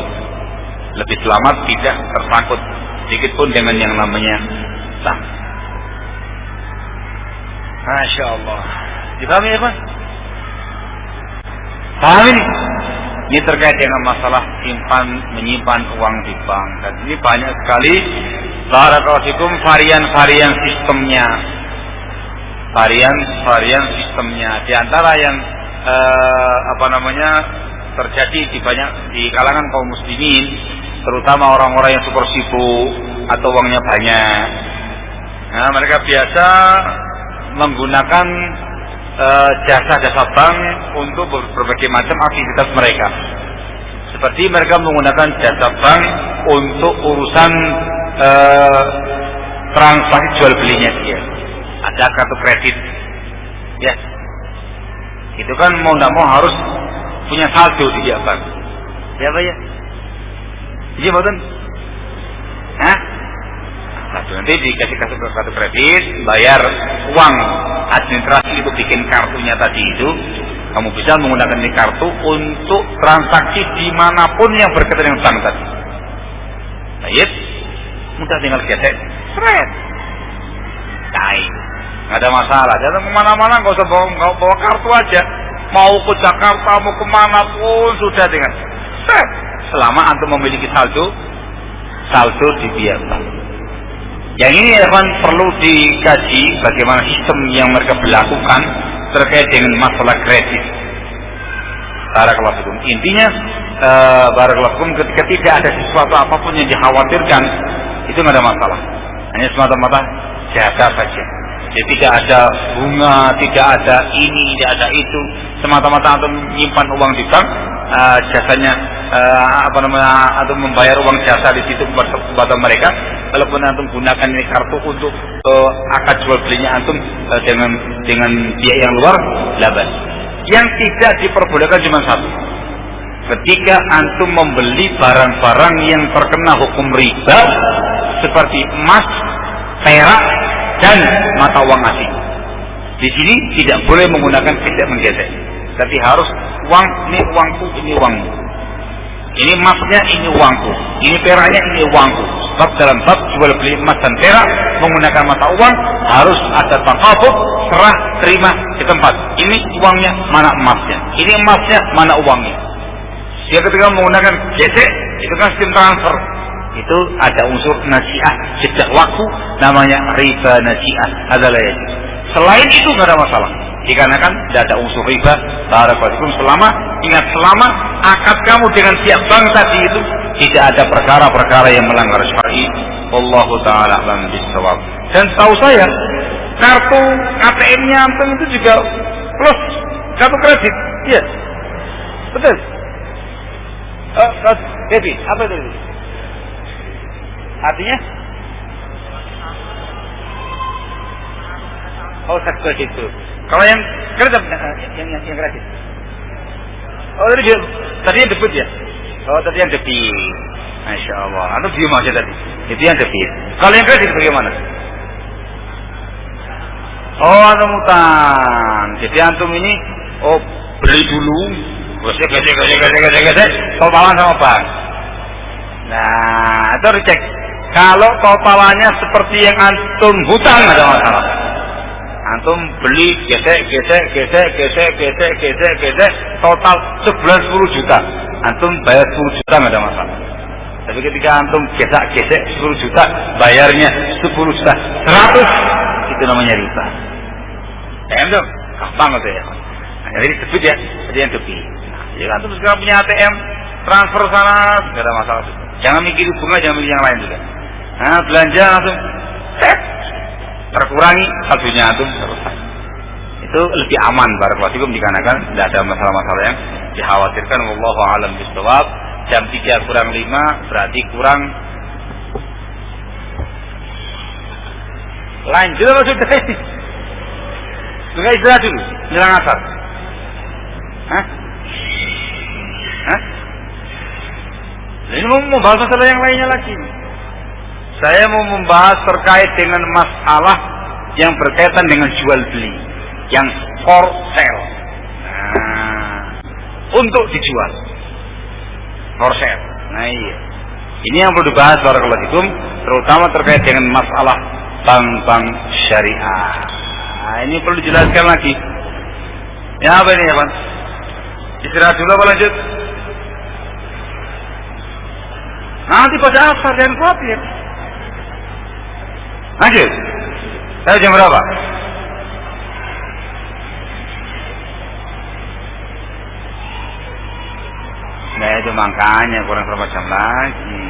lebih selamat, tidak tersangkut sedikit pun dengan yang namanya utang. Masya Allah. Dipahami ya, Pak? Paham ini? Ini terkait dengan masalah menyimpan uang di bank. Dan ini banyak sekali barakallahu fikum varian sistemnya. Varian sistemnya. Di antara yang terjadi di kalangan kaum muslimin, terutama orang-orang yang super sibuk atau uangnya banyak. Nah, mereka biasa menggunakan jasa-jasa bank untuk berbagai macam aktivitas mereka. Seperti mereka menggunakan jasa bank untuk urusan transaksi jual belinya dia. Ada kartu kredit, ya. Itu kan mau tidak mau harus punya saldo di dia bank. Ya Pak ya? Iya betul. Hah? Nanti dikasih kartu kredit, bayar uang administrasi itu bikin kartunya tadi itu, kamu bisa menggunakan ini kartu untuk transaksi dimanapun yang berkaitan dengan bank tadi. Baik, mudah tinggal gesek, seret, cair, nggak ada masalah. Jangan kemana-mana, nggak usah bawa kartu aja. Mau ke Jakarta, mau kemana pun sudah dengan seret. Selama antum memiliki saldo di pihak bank. Yang ini kan perlu dikaji bagaimana sistem yang mereka berlakukan terkait dengan masalah kredit. Barakallahu fikum. Intinya barakallahu fikum, ketika tidak ada sesuatu apapun yang dikhawatirkan, itu nggak ada masalah. Hanya semata-mata jasa saja. Jadi tidak ada bunga, tidak ada ini, tidak ada itu. Semata-mata antum menyimpan uang di bank jasanya atau membayar uang jasa di situ kepada mereka. Kalaupun antum gunakan ini kartu untuk akad jual belinya antum dengan biaya yang luar, labas. Yang tidak diperbolehkan cuma satu. Ketika antum membeli barang-barang yang terkena hukum riba seperti emas, perak, dan mata uang asing. Di sini tidak boleh menggunakan gesek menggesek, tapi harus uang, ini uangku, ini uangmu. Ini emasnya, ini uangku. Ini peraknya, ini uangku. Sebab dalam bab jual beli emas dan perak menggunakan mata uang harus ada taqabud, serah terima di tempat. Ini uangnya, mana emasnya. Ini emasnya, mana uangnya. Dia ketika menggunakan gesek, itu kan sistem transfer. Itu ada unsur nasiah jejak waktu, namanya riba nasiah adalah ya. Selain itu nggak ada masalah. Dikarenakan tidak ada unsur riba, barakallahu selama akad kamu dengan pihak bank tadi itu tidak ada perkara-perkara yang melanggar syar'i. Wallahu taala a'lam bishawab. Dan tahu saya kartu ATM-nya antum itu juga plus kartu kredit, iya, betul. Debit, apa itu? Artinya? Oh, sektor itu. Kalau yang kredit, yang kredit. Oh, tadi yang debit ya? Oh, tadi yang debit. Masya Allah. Antum diem aja tadi. Itu yang debit. Kalau yang kredit bagaimana? Oh, antum utang. Jadi antum ini, beli dulu. Gesek, totalan sama bank. Nah, itu dicek. Kalau totalannya seperti yang antum hutang ada masalah. Antum beli gesek, total sebulan 10 juta. Antum bayar 10 juta nggak ada masalah. Tapi ketika antum gesek 10 juta, bayarnya 10 juta, 100, itu namanya riba. Paham dong? Gampang itu ya. Nah, jadi debit ya, jadi yang debit. Ya antum sekarang punya ATM, transfer sana, nggak ada masalah. Jangan mikir bunga, jangan mikir yang lain juga. Nah, belanja langsung terkurangi saldonya antum selesai. Itu lebih aman barakallahu dikarenakan tidak ada masalah-masalah yang dikhawatirkan. Wallahu a'lam bishawab. Jam 3 kurang 5 berarti kurang. Lanjut maksudnya ini. Tunggu istirahat dulu, menjelang asar. Hah? Ini mau membahas masalah yang lainnya lagi. Saya mau membahas terkait dengan masalah yang berkaitan dengan jual beli, yang for sale. Nah, untuk dijual, for sale. Nah iya, ini yang perlu dibahas barakallahu fikum, terutama terkait dengan masalah bank-bank syariah. Nah, ini perlu dijelaskan lagi. Ya apa ini ya Pak? Istirahat dulu apa lanjut? Nanti pada asar jangan khawatir. Lanjut. Saya jam berapa? Nah itu makanya kurang berapa jam lagi.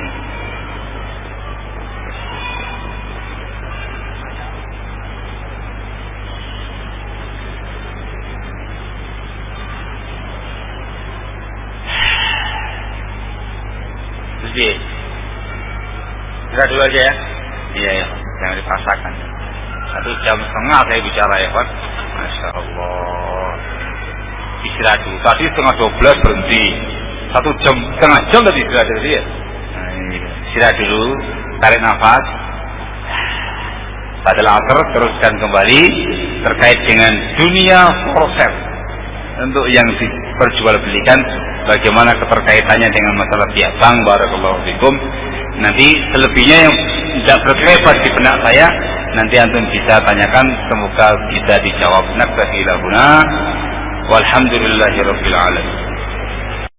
Terus kita dulu aja ya. Iya ya, jangan dipaksakan. 1,5 jam saya bicara ya Pak. Masya Allah. Istirahat dulu. Tadi 11:30 berhenti. 1,5 jam tadi istirahat dulu ya. Nah, istirahat dulu, tarik nafas. Pada asar teruskan kembali terkait dengan dunia for sale. Untuk yang diperjualbelikan, bagaimana keterkaitannya dengan masalah pihak bank, barakallahu fikum. Nanti selebihnya yang tidak berkelebat di benak saya, nanti antum bisa tanyakan, semoga bisa dijawab. Naktafi lahuna walhamdulillahirabbil alamin.